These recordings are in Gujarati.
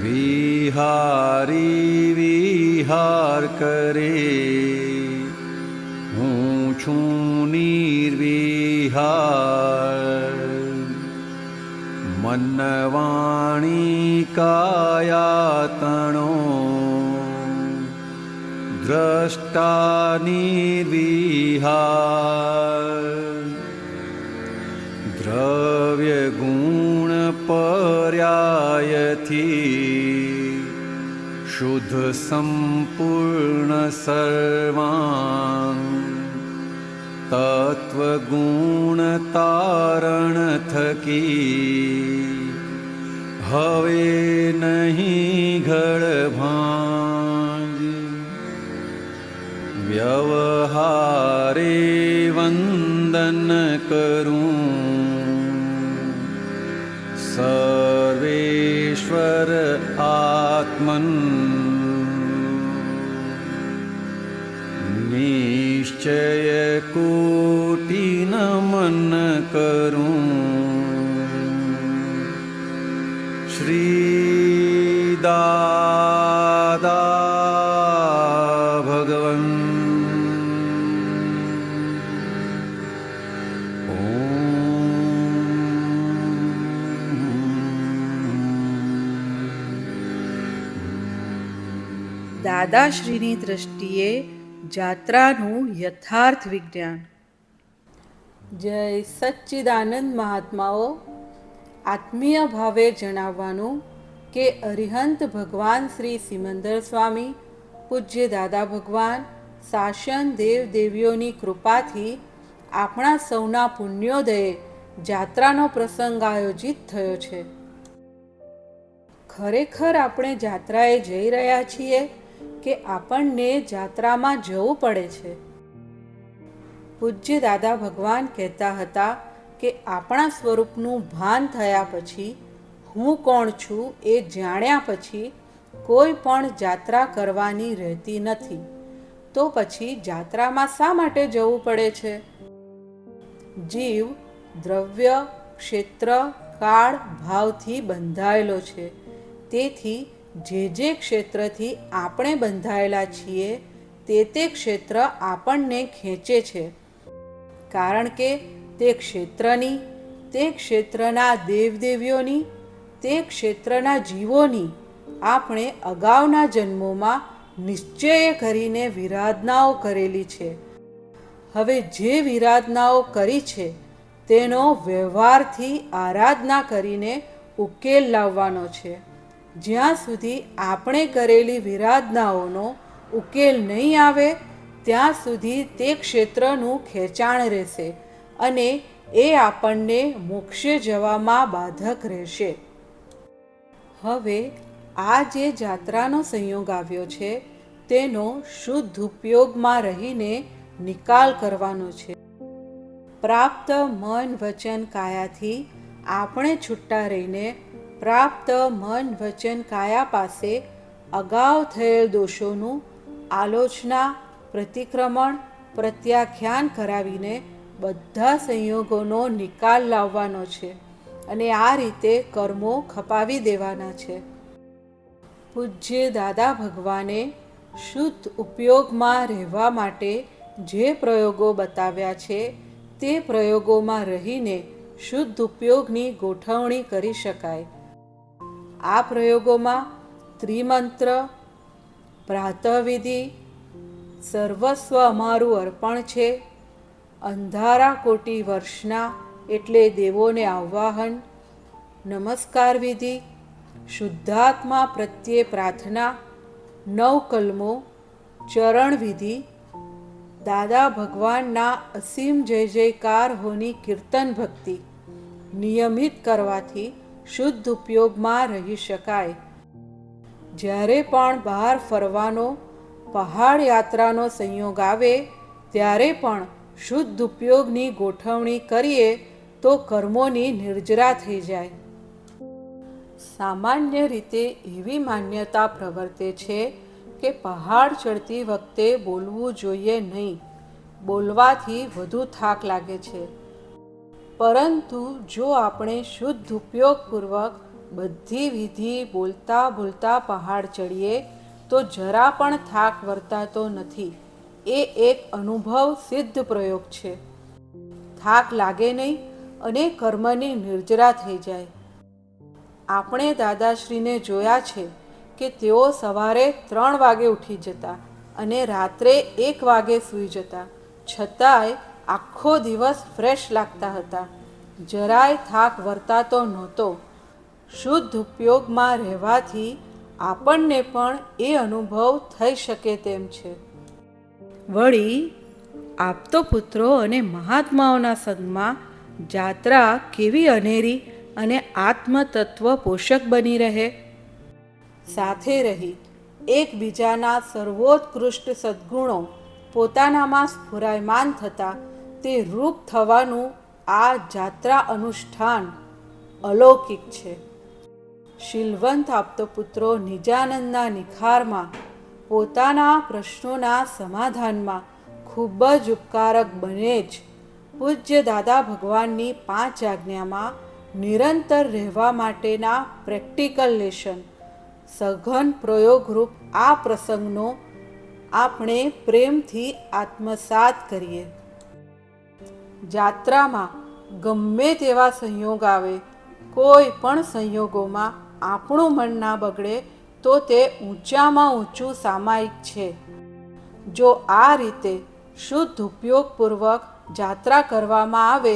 વિહારી વિહાર કરે, હું છું નિર્વિહાર. મન વાણી કાયા તણો, દ્રષ્ટા નિર્વિહાર. દ્રવ્ય ગુણ પર્યાયથી, શુદ્ધ સંપૂર્ણ સર્વાંગ. તત્વગુણ તારણ થકી, હવે નહીં ઘડભાંગ. વ્યવહારે વંદન કરું, સર્વેશ્વર આત્મન. નિશ્ચય કોટિ નમન કરું, શ્રી દાદા ભગવન. દાદાશ્રીની દૃષ્ટિએ જાત્રાનું યથાર્થ વિજ્ઞાન. જય સચ્ચિદાનંદ મહાત્માઓ. આત્મીય ભાવે જણાવવાનું કે અરિહંત ભગવાન શ્રી સિમંદર સ્વામી, પૂજ્ય દાદા ભગવાન, શાસન દેવ દેવીઓની કૃપાથી આપણા સૌના પુણ્યોદયે જાત્રાનો પ્રસંગ આયોજિત થયો છે. ખરેખર આપણે જાત્રાએ જઈ રહ્યા છીએ કે આપણને જાત્રામાં જવું પડે છે? પૂજ્ય દાદા ભગવાન કહેતા હતા કે આપણા સ્વરૂપનું ભાન થયા પછી, હું કોણ છું એ જાણ્યા પછી કોઈ પણ જાત્રા કરવાની રહેતી નથી. તો પછી જાત્રામાં શા માટે જવું પડે છે? જીવ દ્રવ્ય, ક્ષેત્ર, કાળ, ભાવથી બંધાયેલો છે. તેથી જે ક્ષેત્રથી આપણે બંધાયેલા છીએ તે ક્ષેત્ર આપણને ખેંચે છે. કારણ કે તે ક્ષેત્રની, તે ક્ષેત્રના દેવદેવીઓની, તે ક્ષેત્રના જીવોની આપણે અગાઉના જન્મોમાં નિશ્ચય કરીને વિરાધનાઓ કરેલી છે. હવે જે વિરાધનાઓ કરી છે તેનો વ્યવહારથી આરાધના કરીને ઉકેલ લાવવાનો છે. જ્યાં સુધી આપણે કરેલી વિરાધનાઓનો ઉકેલ નહીં આવે ત્યાં સુધી તે ક્ષેત્રનું ખેંચાણ રહેશે અને એ આપણને મોક્ષે જવામાં બાધક રહેશે. હવે આ જે જાત્રાનો સંયોગ આવ્યો છે તેનો શુદ્ધ ઉપયોગમાં રહીને નિકાલ કરવાનો છે. પ્રાપ્ત મન વચન કાયાથી આપણે છૂટા રહીને પ્રાપ્ત મન વચન કાયા પાસે અગાઉ થયેલ દોષોનું આલોચના, પ્રતિક્રમણ, પ્રત્યાખ્યાન કરાવીને બધા સંયોગોનો નિકાલ લાવવાનો છે અને આ રીતે કર્મો ખપાવી દેવાના છે. પૂજ્ય દાદા ભગવાને શુદ્ધ ઉપયોગમાં રહેવા માટે જે પ્રયોગો બતાવ્યા છે તે પ્રયોગોમાં રહીને શુદ્ધ ઉપયોગની ગોઠવણી કરી શકાય. આ પ્રયોગોમાં ત્રિમંત્ર, પ્રાતઃવિધિ, સર્વસ્વ અમારું અર્પણ છે, અંધારા કોટી વર્ષના એટલે દેવોને આહ્વાહન, નમસ્કાર વિધિ, શુદ્ધાત્મા પ્રત્યે પ્રાર્થના, 9 કલમો, ચરણ વિધિ, દાદા ભગવાનના અસીમ જય જયકાર હોની કીર્તન ભક્તિ નિયમિત કરવાથી શુદ્ધ ઉપયોગમાં રહી શકાય. જ્યારે પણ બહાર ફરવાનો, પહાડ યાત્રાનો સંયોગ આવે ત્યારે પણ શુદ્ધ ઉપયોગની ગોઠવણી કરીએ તો કર્મોની નિર્જરા થઈ જાય. સામાન્ય રીતે એવી માન્યતા પ્રવર્તે છે કે પહાડ ચડતી વખતે બોલવું જોઈએ નહીં. બોલવાથી વધુ થાક લાગે છે. પરંતુ જો આપણે શુદ્ધ ઉપયોગપૂર્વક બધી વિધિ બોલતા બોલતા પહાડ ચડીએ તો જરા પણ થાક વર્તાતો નથી. એ એક અનુભવ સિદ્ધ પ્રયોગ છે. થાક લાગે નહીં અને કર્મની નિર્જરા થઈ જાય. આપણે દાદાશ્રીને જોયા છે કે તેઓ સવારે 3 વાગે ઉઠી જતા અને રાત્રે 1 વાગે સૂઈ જતા, છતાંય આખો દિવસ ફ્રેશ લાગતા હતા. જરાય થાક વર્તાતો નહોતો. શુદ્ધ ઉપયોગમાં રહેવાથી આપણને પણ એ અનુભવ થઈ શકે તેમ છે. વળી આપતો પુત્રો અને મહાત્માઓના સંગમાં જાત્રા કેવી અનેરી અને આત્મતત્વ પોષક બની રહે. સાથે રહી એકબીજાના સર્વોત્કૃષ્ટ સદ્ગુણો પોતાનામાં સ્ફુરાયમાન થતાં તે રૂપ થવાનું આ જાત્રા અનુષ્ઠાન અલૌકિક છે. શીલવંત આપતો પુત્રો નિજાનંદના નિખારમાં, પોતાના પ્રશ્નોના સમાધાનમાં ખૂબ જ ઉપકારક બને જ. પૂજ્ય દાદા ભગવાનની 5 આજ્ઞામાં નિરંતર રહેવા માટેના પ્રેક્ટિકલ લેશન, સઘન પ્રયોગરૂપ આ પ્રસંગનો આપણે પ્રેમથી આત્મસાત કરીએ. જાત્રામાં ગમે તેવા સંયોગ આવે, કોઈ પણ સંયોગોમાં આપણું મન ના બગડે તો તે ઊંચામાં ઊંચું સામાયિક છે. જો આ રીતે શુદ્ધ ઉપયોગપૂર્વક જાત્રા કરવામાં આવે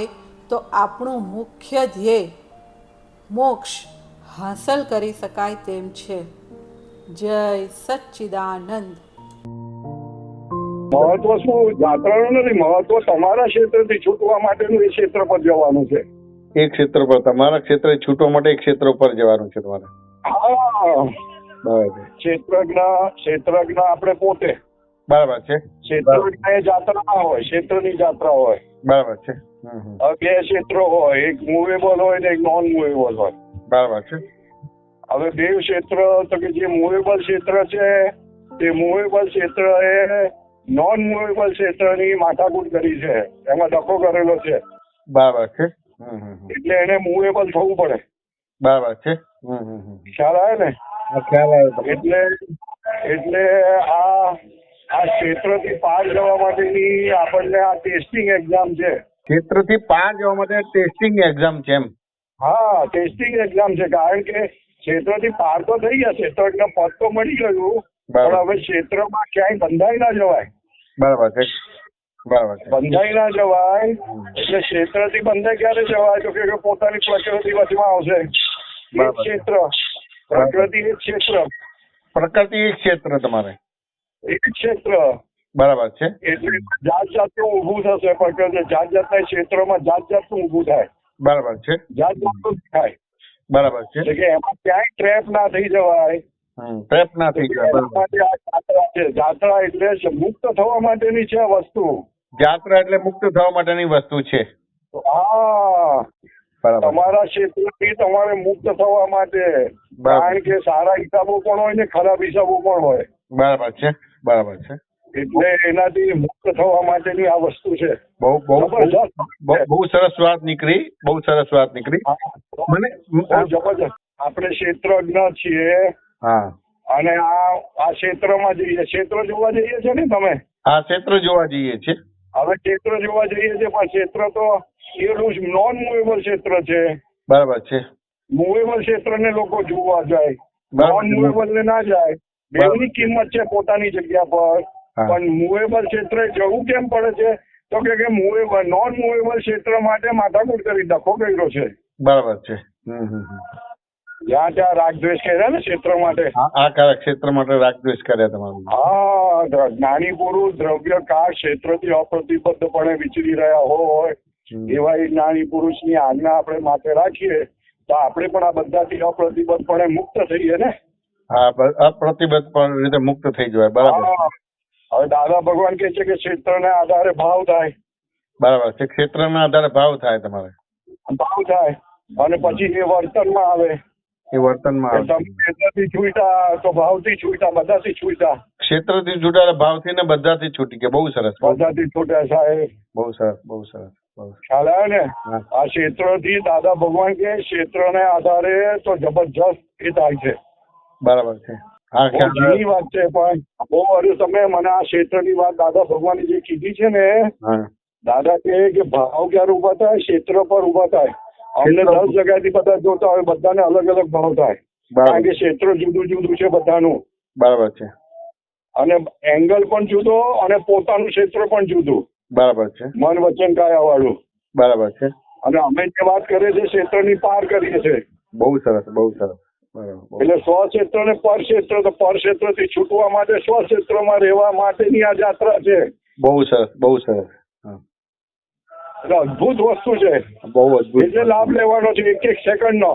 તો આપણું મુખ્ય ધ્યેય મોક્ષ હાંસલ કરી શકાય તેમ છે. જય સચ્ચિદાનંદ. મહત્વ શું જાત્રાનું નથી, મહત્વ તમારા ક્ષેત્રથી છૂટવા માટેનું એ ક્ષેત્ર પર જવાનું છે. એક ક્ષેત્ર પર, તમારા ક્ષેત્રે છૂટવા માટે એક ક્ષેત્ર પર જવાનું છે તમારે. હા, બરાબર. ક્ષેત્રજ્ઞ આપણે પોતે. બરાબર છે. ક્ષેત્રજ્ઞ એ જાત્રા ના હોય, ક્ષેત્રની જાત્રા હોય. બરાબર છે. બે ક્ષેત્રો હોય, એક મૂવેબલ હોય ને એક નોન મૂવેબલ હોય. બરાબર છે. હવે બે ક્ષેત્ર તો કે જે મૂવેબલ ક્ષેત્ર છે તે મૂવેબલ ક્ષેત્ર એ નોન મૂવેબલ ક્ષેત્રની માથાકૂટ કરી છે, એમાં ડખો કરેલો છે. બરાબર છે. એટલે એને મૂવેબલ થવું પડે. બરાબર છે. ખ્યાલ આવે ને? ખ્યાલ આવે. એટલે આ ક્ષેત્રથી પાર જવા માટેની આપણને આ ટેસ્ટિંગ એક્ઝામ છે. ક્ષેત્રથી પાર જવા માટે ટેસ્ટિંગ એક્ઝામ છે એમ? હા, ટેસ્ટિંગ એક્ઝામ છે. કારણ કે ક્ષેત્રથી પાર તો થઈ ગયા, ક્ષેત્રજ્ઞ પદ તો મળી ગયું, પણ હવે ક્ષેત્રમાં ક્યાંય બંધાઈ ના જવાય. બરાબર છે. બરાબર છે. બંધાઈ ના જવાય એટલે ક્ષેત્રથી બંધાઈ ક્યારે જવાય તો કે પોતાની પ્રકૃતિ વચમાં આવશે. એક ક્ષેત્ર, પ્રકૃતિ એક ક્ષેત્ર. પ્રકૃતિ એક ક્ષેત્ર તમારે? એક ક્ષેત્ર. બરાબર છે. એટલે જાત જાતનું ઊભું થશે પ્રકૃતિ, જાત જાતના ક્ષેત્રોમાં જાત જાતનું ઊભું થાય. બરાબર છે. જાત જાતનું થાય. બરાબર છે. એટલે કે એમાં ક્યાંય ટ્રેપ ના થઈ જવાય. ટ્રેપ ના થઈ જાય. જાત્રા એટલે મુક્ત થવા માટેની છે વસ્તુ. જાત્રા એટલે મુક્ત થવા માટેની વસ્તુ છે. હા, તમારા ક્ષેત્રથી તમારે મુક્ત થવા માટે. કારણ કે સારા હિસાબો પણ હોય ને ખરાબ હિસાબો પણ હોય. બરાબર છે. બરાબર છે. એટલે એનાથી મુક્ત થવા માટેની આ વસ્તુ છે. બહુ સરસ વાત નીકળી, બહુ સરસ વાત નીકળી. મને જબરજસ્ત. આપણે ક્ષેત્રજ્ઞ છીએ. હા. અને આ ક્ષેત્રમાં જઈએ, ક્ષેત્ર જોવા જઈએ છે ને તમે? હા, ક્ષેત્ર જોવા જઈએ છીએ. હવે ક્ષેત્ર જોવા જઈએ છીએ, પણ ક્ષેત્ર તો એટલું નોન મૂવેબલ ક્ષેત્ર છે. બરાબર છે. મૂવેબલ ક્ષેત્ર ને લોકો જોવા જાય, નોન મૂવેબલ ને ના જાય. બેની કિંમત છે પોતાની જગ્યા પર. પણ મૂવેબલ ક્ષેત્રે જવું કેમ પડે છે તો કે મૂવેબલ નોન મૂવેબલ ક્ષેત્ર માટે માથાકૂટ કરી ડખો કર્યો છે. બરાબર છે. જ્યાં ત્યાં રાગદ્વેષ કર્યા ને ક્ષેત્ર માટે. આ કયા ક્ષેત્ર માટે રાગદ્વેષ કર્યા તમારું? હા, જ્ઞાની પુરુષ દ્રવ્ય કાળ ક્ષેત્રથી અપ્રતિબદ્ધપણે વિચરી રહ્યા હોય એવા એ જ્ઞાની પુરુષની આજ્ઞા આપણે માથે રાખીએ તો આપણે પણ આ બધાથી અપ્રતિબદ્ધપણે મુક્ત થઈએ ને. હા, અપ્રતિબદ્ધ રીતે મુક્ત થઈ જવાય. બરાબર. હવે દાદા ભગવાન કહે છે કે ક્ષેત્રના આધારે ભાવ થાય. બરાબર છે. ક્ષેત્રના આધારે ભાવ થાય તમારે. ભાવ થાય અને પછી એ વર્તનમાં આવે. એ વર્તનમાં આવે. તમે ક્ષેત્રથી છૂટા તો ભાવથી છૂટા, બધાથી છૂટા. ક્ષેત્રથી છૂટા ભાવથી ને બધાથી છૂટી ગયા. બહુ સરસ. બધાથી છૂટા સાહેબ. બહુ સરસ, બહુ સરસ. ખ્યાલ આવ્યો ને? હા. આ ક્ષેત્રથી દાદા ભગવાન કે ક્ષેત્રને આધારે તો જબરજસ્ત એ થાય છે. બરાબર છે. હા, બહુ જૂની વાત છે, પણ બહુ અરે તમે મને આ ક્ષેત્રની વાત દાદા ભગવાને જે કીધી છે ને, હા, દાદા કહે કે ભાવ ક્યારે ઉભા થાય? ક્ષેત્ર પર ઉભા થાય. અમને 10 જગ્યાથી બધા જોતા હોય, બધાને અલગ અલગ ભાવ થાય, કારણ કે ક્ષેત્ર જુદું જુદું છે બધાનું. બરાબર છે. અને એંગલ પણ જુદો અને પોતાનું ક્ષેત્ર પણ જુદું. બરાબર છે. મન વચન કાયા વાળું. બરાબર છે. અને અમે જે વાત કરીએ છીએ ક્ષેત્રની પાર કરીએ છીએ. બહુ સરસ, બહુ સરસ. બરાબર. એટલે સ્વક્ષેત્ર ને પરક્ષેત્ર, તો પરક્ષેત્રથી છૂટવા માટે સ્વક્ષેત્રમાં રહેવા માટેની આ યાત્રા છે. બહુ સરસ, બહુ સરસ. હા, એટલે અદભુત વસ્તુ છે. બહુ અદભુત. એટલે લાભ લેવાનો છે એક એક સેકન્ડ નો.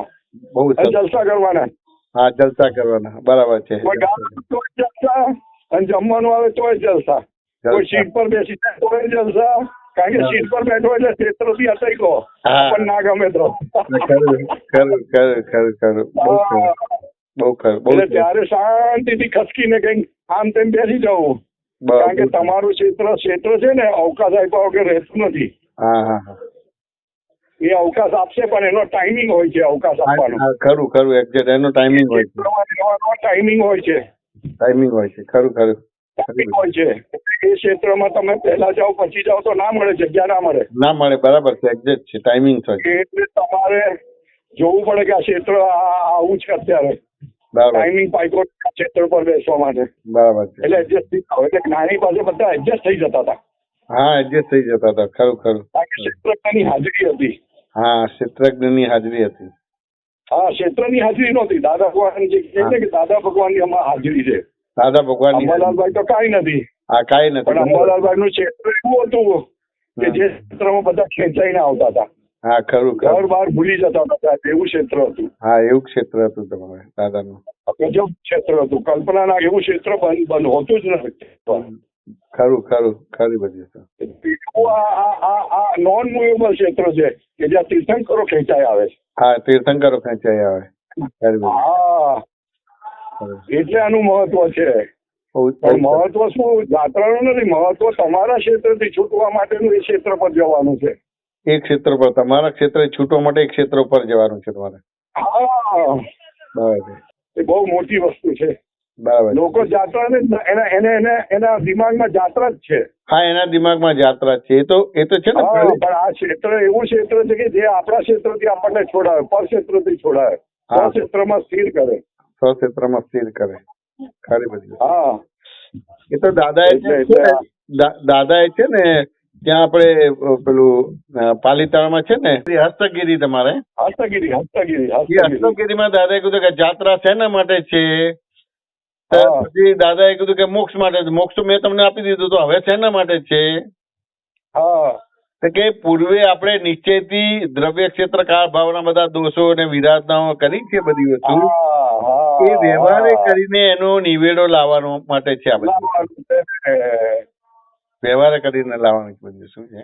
બહુ અને સરસ. જલસા કરવાના. હા, જલસા કરવાના. બરાબર છે. કોઈ ગાવાનું તોય જલસા, અને જમવાનું આવે તોય જલસા. કોઈ સીટ પર બેસી જાય તોય જલસા, કારણ કે સીટ પર બેઠો એટલે ક્ષેત્રથી અટકો. હા. પણ ના ગમે તો. ખરું, ખરું, ખરું, ખરું, ખરું. બહુ સરસ. બહુ ખરું, બહુ એટલે સરસ. ત્યારે શાંતિથી ખસકીને કઈક આમ તેમ બેસી જવું, કારણ કે તમારું ક્ષેત્ર છે ને અવકાશ આપ્યા વગર રહેતું નથી. હા, હા, હા. એ અવકાશ આપશે, પણ એનો ટાઈમિંગ હોય છે અવકાશ આપવાનો. હા, ખરું, ખરું. એક્ઝેક્ટ એનો ટાઈમિંગ હોય છે. ટાઈમિંગ હોય છે. ટાઈમિંગ હોય છે. ખરું, ખરું. ટાઈમિંગ હોય છે. એ ક્ષેત્રમાં તમે પહેલા જાઓ પછી જાઓ તો ના મળે, જગ્યા ના મળે. ના મળે. બરાબર છે. એક્ઝેક્ટ છે. ટાઈમિંગ છે. એટલે તમારે જોવું પડે કે આ ક્ષેત્ર આવું છે અત્યારે. બરાબર. ટાઈમિંગ પાઇકો ક્ષેત્ર પર બેસવા માટે. બરાબર છે. એટલે એડજસ્ટ થઈ જાવ. એટલે જ્ઞાની પાસે બધા એડજસ્ટ થઈ જતા હતા. હા, એડજસ્ટ થઈ જતા હતા. ખરું, ખરું. કારણ કે ક્ષેત્રની હાજરી હતી. હા, ક્ષેત્રજ્ઞની હાજરી હતી. હા, ક્ષેત્રની હાજરી નહોતી. દાદા ભગવાન જે કહે છે કે દાદા ભગવાનની આમાં હાજરી છે. દાદા ભગવાન. અંબાલાલભાઈ તો કાંઈ નથી. હા, કાંઈ નથી. પણ અંબાલાલભાઈ નું ક્ષેત્ર એવું હતું કે જે ક્ષેત્રમાં બધા ખેંચાઈને આવતા હતા. હા, ખરું, ઘર ખરું. બહાર ભૂલી જતા હતા. એવું ક્ષેત્ર હતું. હા, એવું ક્ષેત્ર હતું તમારે દાદાનું. ગજબ ક્ષેત્ર હતું. કલ્પનાના એવું ક્ષેત્ર બંધ હોતું જ નથી. ખરું, ખરું. ખરી બધી છે. આ નોન મુવેબલ ક્ષેત્ર છે કે જ્યાં તીર્થંકરો ખેંચાઈ આવે છે. હા, તીર્થંકરો ખેંચાઈ આવે. ખરી બધી. હા, ખરું. એટલે આનું મહત્વ છે. પણ મહત્વ શું યાત્રાનું નથી, મહત્વ તમારા ક્ષેત્રથી છૂટવા માટેનું એ ક્ષેત્ર પર જવાનું છે. એક ક્ષેત્ર પર તમારા ક્ષેત્ર છૂટવા માટે એક ક્ષેત્ર પર જવાનું છે તમારે. હા, બરાબર. એ બહુ મોટી વસ્તુ છે. બરાબર. લોકો જાત્રા ને એના દિમાગમાં જાત્રા જ છે. હા, એના દિમાગમાં જાત્રા છે. એ તો છે ને. હા, પણ આ ક્ષેત્ર એવું ક્ષેત્ર છે કે જે આપણા ક્ષેત્રથી આપણને છોડાવે, પર ક્ષેત્રથી છોડાવે, હા. ક્ષેત્રમાં સ્થિર કરે. સ્વક્ષેત્રમાં સ્થિર કરે. ખરી બધી. હા, એ તો દાદાએ છે ને ત્યાં આપણે પેલું પાલીતાણામાં છે ને હસ્તગીરી તમારે. હસ્તગીરીમાં દાદાએ કીધું કે જાત્રા શેના માટે છે? પછી દાદાએ કીધું કે મોક્ષ માટે. મોક્ષ તો મેં તમને આપી દીધું, તો હવે શેના માટે છે? કે પૂર્વે આપણે નિશ્ચયથી દ્રવ્ય ક્ષેત્ર કાળ ભાવના બધા દોષો અને વિરાધનાઓ કરી છે બધી વસ્તુ, એ વ્યવહારે કરીને એનો નિવેડો લાવવાનો માટે છે. આ બધી વ્યવહાર કરીને લાવવાનું બધું શું છે.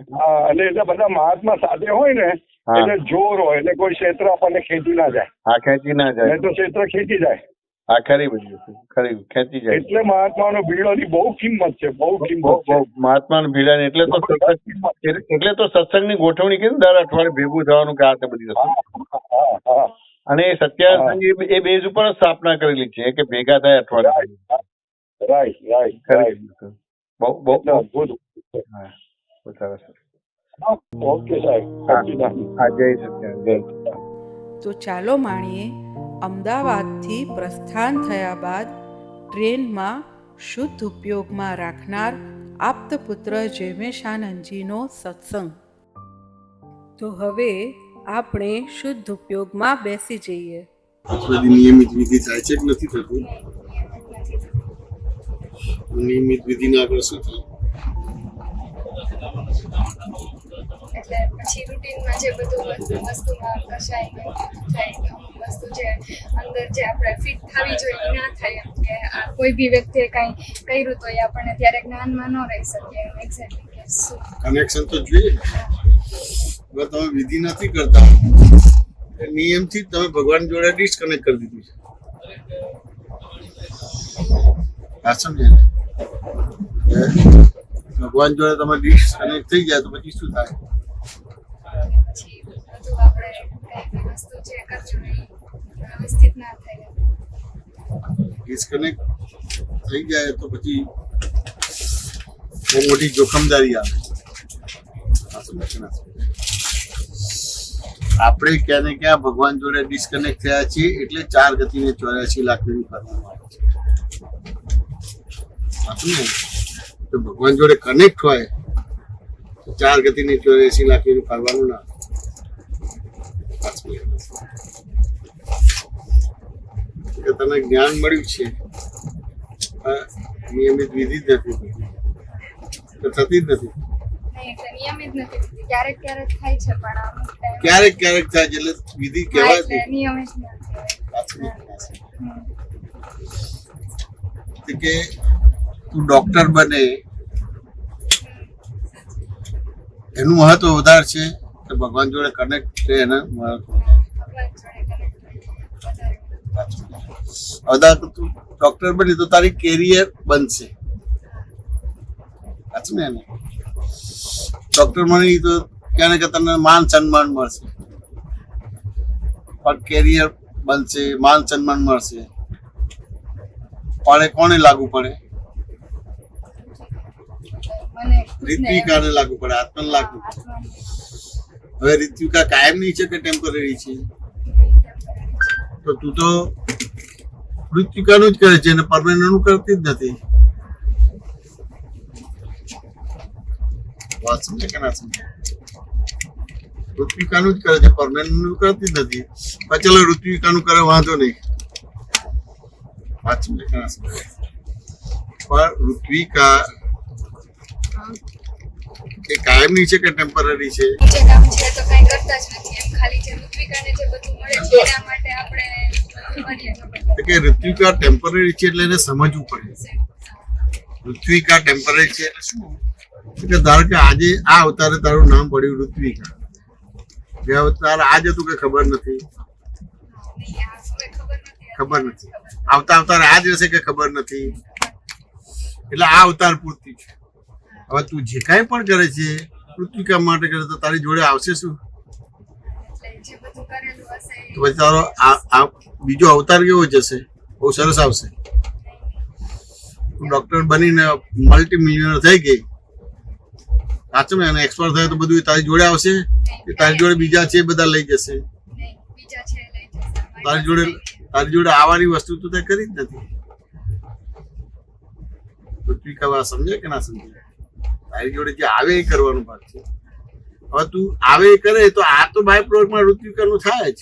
અને એટલે બધા મહાત્મા સાથે હોય ને એટલે જોર હોય, એટલે કોઈ ક્ષેત્ર આપણને ખેંચી ના જાય. હા, ખેંચી ના જાય. તો ક્ષેત્ર ખેંચી જાય. હા, ખરી બધી ખરી ખેંચી જાય. એટલે મહાત્માનો ભીડોની બહુ કિંમત છે. બહુ કિંમત છે મહાત્માનો ભીડા. એટલે તો સત્સંગની ગોઠવણી કરી દર અઠવાડિયે ભેગું થવાનું કે આ બધી વસ્તુ. અને સત્યાસંગ એ બેઝ ઉપર સ્થાપના કરેલી છે કે ભેગા થાય અઠવાડિયે. રાઈટ. બહુ અદભુત. સરસ. ઓકે સાહેબ. જય સત્યાન. જય. તો ચાલો માણીએ અમદાવાદથી પ્રસ્થાન થયા બાદ ટ્રેનમાં શુદ્ધ ઉપયોગમાં રાખનાર આપ્તપુત્ર જયમેશાનંદજીનો સત્સંગ. તો હવે આપણે શુદ્ધ ઉપયોગમાં બેસી જઈએ. બધી નિયમિત વિધિ થાય છે કે નથી થતું? નિયમિત વિધિ ના આગળ શું થાય? એટલે પછી રૂટીનમાં જે બધું વસ્તુમાં કશાય થાય, અમુક વસ્તુ જે અંદર જે આપણે ફિટ થવી જોઈએ ના થાય. એમ કે આ કોઈ બી વ્યક્તિએ કાંઈ કર્યું તો એ આપણને ત્યારે જ્ઞાનમાં ન રહી શકીએ. એમ એક્ઝેક્ટલી કે શું કનેક્શન તો જોઈએ. હવે તમે વિધિ નથી કરતા, નિયમથી તમે ભગવાન જોડે ડિસ્કનેક્ટ કરી દીધું છે. આ સમજે ભગવાન જોડે તમે ડિસ્કનેક્ટ થઈ જાય તો પછી શું થાય? વસ્તુ જે કરજો એ વ્યવસ્થિત ના થાય. ડિસ્કનેક્ટ થઈ જાય તો પછી બહુ મોટી જોખમદારી આવે. આપણે ક્યાં ને ક્યાં ભગવાન જોડે ડિસ્કનેક્ટ થયા છીએ એટલે 4 ગતિને 84 લાખ ની ફરવામાં આવે છે. સાચું ને? તો ભગવાન જોડે કનેક્ટ હોય તો 4 ગતિને 84 લાખ ની ફરવાનું ના. કે તને જ્ઞાન મળ્યું છે નિયમિત વિધિ જ નથી તો થતી જ નથી. નહીં એટલે નિયમિત નથી થતી. ક્યારેક ક્યારેક થાય છે પણ અમુક ટાઈમ ક્યારેક ક્યારેક થાય છે એટલે વિધિ કહેવાય એટલે નિયમિત ના કહેવાય. કે તું ડોક્ટર બને એનું મહત્વ વધારે છે કે ભગવાન જોડે કનેક્ટ છે એના મહત્વ. ભગવાન જોડે connect વધારે. અદા તું ડોક્ટર બની તો તારી કેરિયર બનશે. સાચું ને? ડોક્ટર બની તો ક્યાં કે તને માન સન્માન મળશે પણ કેરિયર બનશે, માન સન્માન મળશે. પડે કોને લાગુ પડે? મને ખુદને ઋત્વિકાને લાગુ પડે, આત્માને લાગુ પડે. હવે ઋત્વિકા કાયમની છે કે ટેમ્પરરી છે? તો તું તો ઋત્વિકાનું જ કરે છે અને પરમેનન્ટ કરતી જ નથી. વાત સમજે કે ના સમજે? ઋત્વિકાનું જ કરે છે, પરમેનન્ટ કરતી જ નથી. ચલો ઋત્વિકાનું કરે વાંધો નહીં. વાત સમજે કે ના સમજે? પણ ઋત્વિકા એ કાયમની છે કે ટેમ્પરરી છે? જે કામ છે તો કઈ કરતા જ નથી એમ ખાલી જે ઋત્વિકાને જે બધું મળે છે એના માટે આપણે કરીએ તો કે ઋત્વિકા ટેમ્પરરી છે એટલે એને સમજવું પડે. ઋત્વિકા ટેમ્પરરી છે એટલે શું? કે ધારો કે આજે આ અવતારે તારું નામ પડ્યું ઋત્વિકા, જે અવતાર આજ હતું કે ખબર નથી? ખબર નથી. આવતા અવતાર આજ હશે કે ખબર નથી? એટલે આ અવતાર પૂરતી છે. હવે તું જે કાંઈ પણ કરે છે ઋત્વિકા માટે કરે તો તારી જોડે આવશે શું? જે બધું કરેલું હશે તો પછી તારો આ બીજો અવતાર કેવો જશે? બહુ સરસ આવશે. તું ડોક્ટર બનીને મલ્ટી મિલિયનર થઈ ગઈ, સાચું ને? અને એક્સપર્ટ થાય તો બધું તારી જોડે આવશે કે તારી જોડે બીજા છે એ બધા લઈ જશે? નહીં બીજા છે લઈ જશે. તારી જોડે આવવાની વસ્તુ તો તે કરી જ નથી. ઋત્વિકા વાત સમજે કે ના સમજે? તારી જોડે જે આવે એ કરવાનું ભાગ છે. હવે તું આવે એ કરે તો આ તો બાય પ્રોડક્ટમાં ઋત્વિકાનું થાય જ.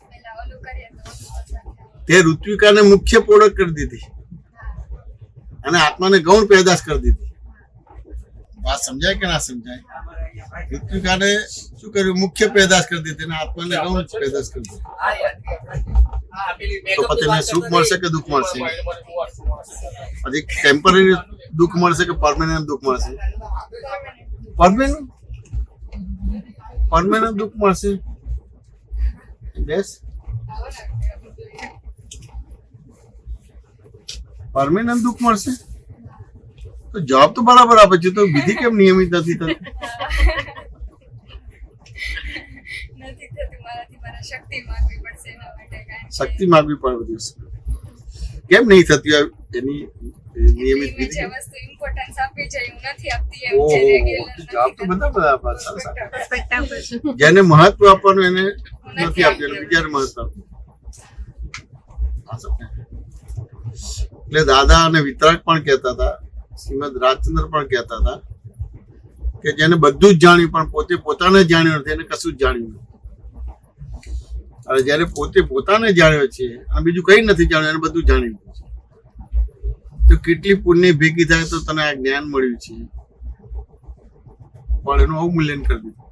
પહેલા ઓલું કરીએ તો ઓલું થાય. તે ઋત્વિકાને મુખ્ય પ્રોડક્ટ કરી દીધી અને આત્માને ગૌણ પેદાશ કરી દીધી. વાત સમજાય કે ના સમજાય? ઋત્વિકાને શું કર્યું? મુખ્ય પેદાશ કરી દીધી અને આત્માને ગૌણ પેદાશ કરી દીધી. તો પછી એને સુખ મળશે કે દુઃખ મળશે? પછી ટેમ્પરરી દુઃખ મળશે કે પરમેનન્ટ દુઃખ મળશે? પરમેનન્ટ દુઃખ મળશે. બેસ પરમેનન્ટ દુઃખ મળશે તો જવાબ તો બરાબર આપે છે. તો વિધિ કેમ નિયમિત નથી થતી? નથી થતું મારાથી. મારા શક્તિ માંગવી પડશે એના માટે કાંઈ શક્તિ માગવી પડે બધી વસ્તુ. કેમ નહીં થતી એની નિયમિત મેં વિધિ? જે વસ્તુ ઇમ્પોર્ટન્સ આપવી જોઈએ હું નથી આપતી એમ ઓહો, જે રેગ્યુલર જવાબ તો બધા આપે. સરસ આપે. જેને મહત્વ આપવાનું એને નથી આપ્યું અને બીજાને મહત્વ આપ્યું. એટલે દાદા અને વિતરાગ પણ કહેતા હતા, શ્રીમદ રાજચંદ્ર પણ કહેતા હતા કે જેને બધું જ જાણ્યું પણ પોતે પોતાને જાણ્યું નથી એને કશું જ જાણ્યું નથી. અને જયારે પોતે પોતાને જાણ્યો છે અને બીજું કઈ નથી જાણ્યું એને બધું જાણી લીધું છે તો કેટલી પુણ્ય ભેગી થાય તો તને આ જ્ઞાન મળ્યું છે પણ એનું અવમૂલ્યન કરી દીધું.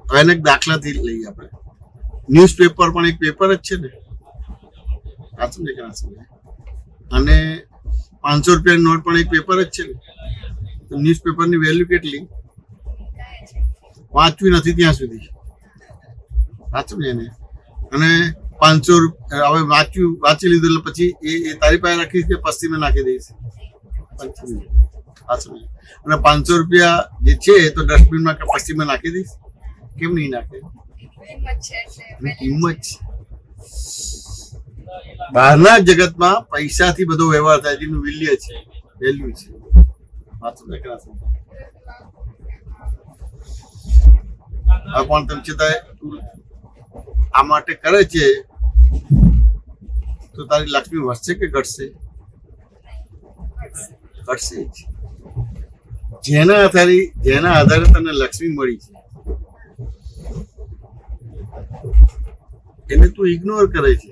હવે એને એક દાખલાથી લઈએ આપણે. ન્યૂઝપેપર પણ એક પેપર જ છે ને? સાચું ને કે ના સમજાય? અને 500 રૂપિયાની નોટ પણ એક પેપર જ છે ને? તો ન્યૂઝપેપરની વેલ્યુ કેટલી? વાંચવી નથી ત્યાં સુધી. સાચું ને? એને અને 500 હવે વાંચી લીધું એટલે પછી એ તારી પાસે રાખીશ કે પશ્ચિમે નાખી દઈશ? આ સમજે. અને 500 રૂપિયા જે છે એ તો ડસ્ટબિનમાં કે પશ્ચિમમાં નાખી દઈશ, કેમ નહીં નાખે? કિંમત છે એટલે એની કિંમત છે. બહારના જગતમાં પૈસાથી બધો વ્યવહાર થાય, જેનું વેલ્યુ છે, વેલ્યુ છે. વાત સમજે કે ના સમજે? આ પણ તેમ છતાંય તું આ માટે કરે છે તો તારી લક્ષ્મી વધશે કે ઘટશે? ઘટશે જ. જેના આધારે તને લક્ષ્મી મળી છે એને તું ઇગ્નોર કરે છે.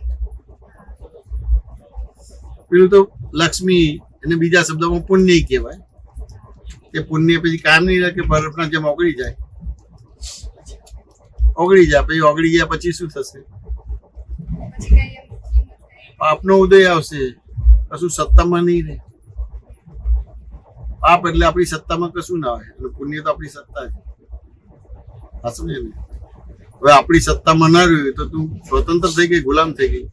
પેલું તો લક્ષ્મી એને બીજા શબ્દમાં પુણ્ય કહેવાય. એ પુણ્ય પછી કામ નહીં રહે કે બરફના જેમ ઓગળી જાય. પછી ઓગળી ગયા પછી શું થશે? પછી કઈ એમ પાપનો ઉદય આવશે, કશું સત્તામાં નહીં રહે. પાપ એટલે આપણી સત્તામાં કશું ના હોય, એટલે પુણ્ય તો આપણી સત્તા છે. હા સમજે ને? હવે આપણી સત્તામાં ના રહ્યું તો તું સ્વતંત્ર થઈ ગઈ, ગુલામ થઈ ગઈ.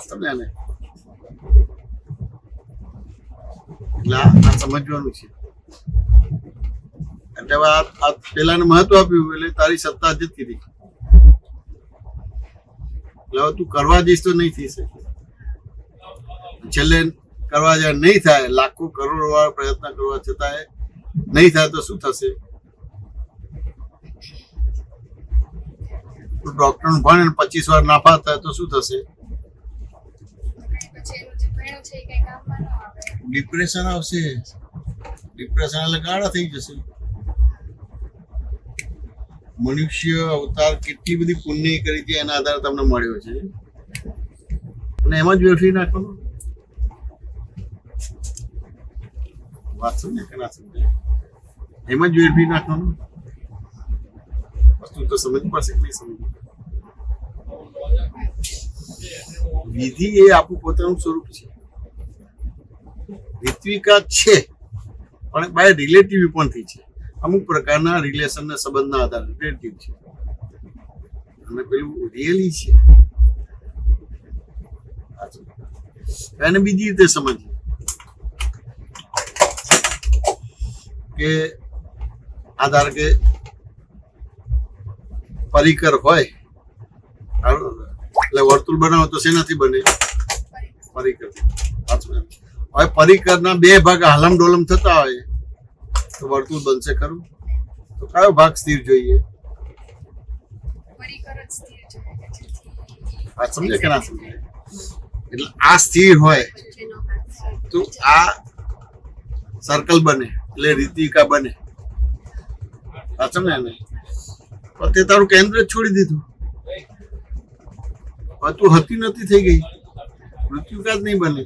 સમજ્યા ને? એટલે આ સમજવાનું છે. એટલે હવે આ પેલાને મહત્વ આપ્યું એટલે તારી સત્તા જતી રહી. એટલે હવે તું કરવા જઈશ તો નહીં થઈ શકે. છેલ્લે કરવા જાય નહીં થાય, લાખો કરોડો વાર પ્રયત્ન કરવા છતાં નહીં થાય તો શું થશે? ડોક્ટર નું ભણ 25 વાર નાફા થાય તો શું થશે? પછી એનું જે ભણ્યું છે એ કઈ કામમાં ન આવે. ડિપ્રેશન આવશે. ડિપ્રેશન એટલે ગાળા થઈ જશે. મનુષ્ય અવતાર કેટલી બધી પુણ્ય કરી છે એના આધારે તમને મળ્યો છે અને એમાં જ વેઠવી નાખવાનું. વાત સમજે કે ના સમજે? એમાં જ વેઠવી નાખવાનું. વસ્તુ તો સમજ પડશે કે નહીં સમજ? વિધિ એ આપણું પોતાનું સ્વરૂપ છે. ઋત્વિકા છે પણ બાય રિલેટિવ પણ છે. અમુક પ્રકારના રિલેશન ને સંબંધના આધારે રિલેટિવ છે અને પેલું રિયલી છે. એને બીજી રીતે સમજીએ કે આધાર કે પરિકર હોય એટલે વર્તુળ બનાવો તો શેનાથી બને? પરિકર. હવે પરિકરના 2 ભાગ હાલમ ડોલમ થતા હોય તો વર્તુળ બનશે ખરું? તો કયો ભાગ સ્થિર જોઈએ? પરિકર જ સ્થિર જોઈએ કે જેથી વાત સમજે કે ના સમજે? એટલે આ સ્થિર હોય તો આ સર્કલ બને એટલે રીતિકા બને. વાત સમજે ને? પણ તે તારું કેન્દ્ર જ છોડી દીધું. હવે તું હતી નથી થઈ ગઈ, મૃત્યુકા જ નહીં બને.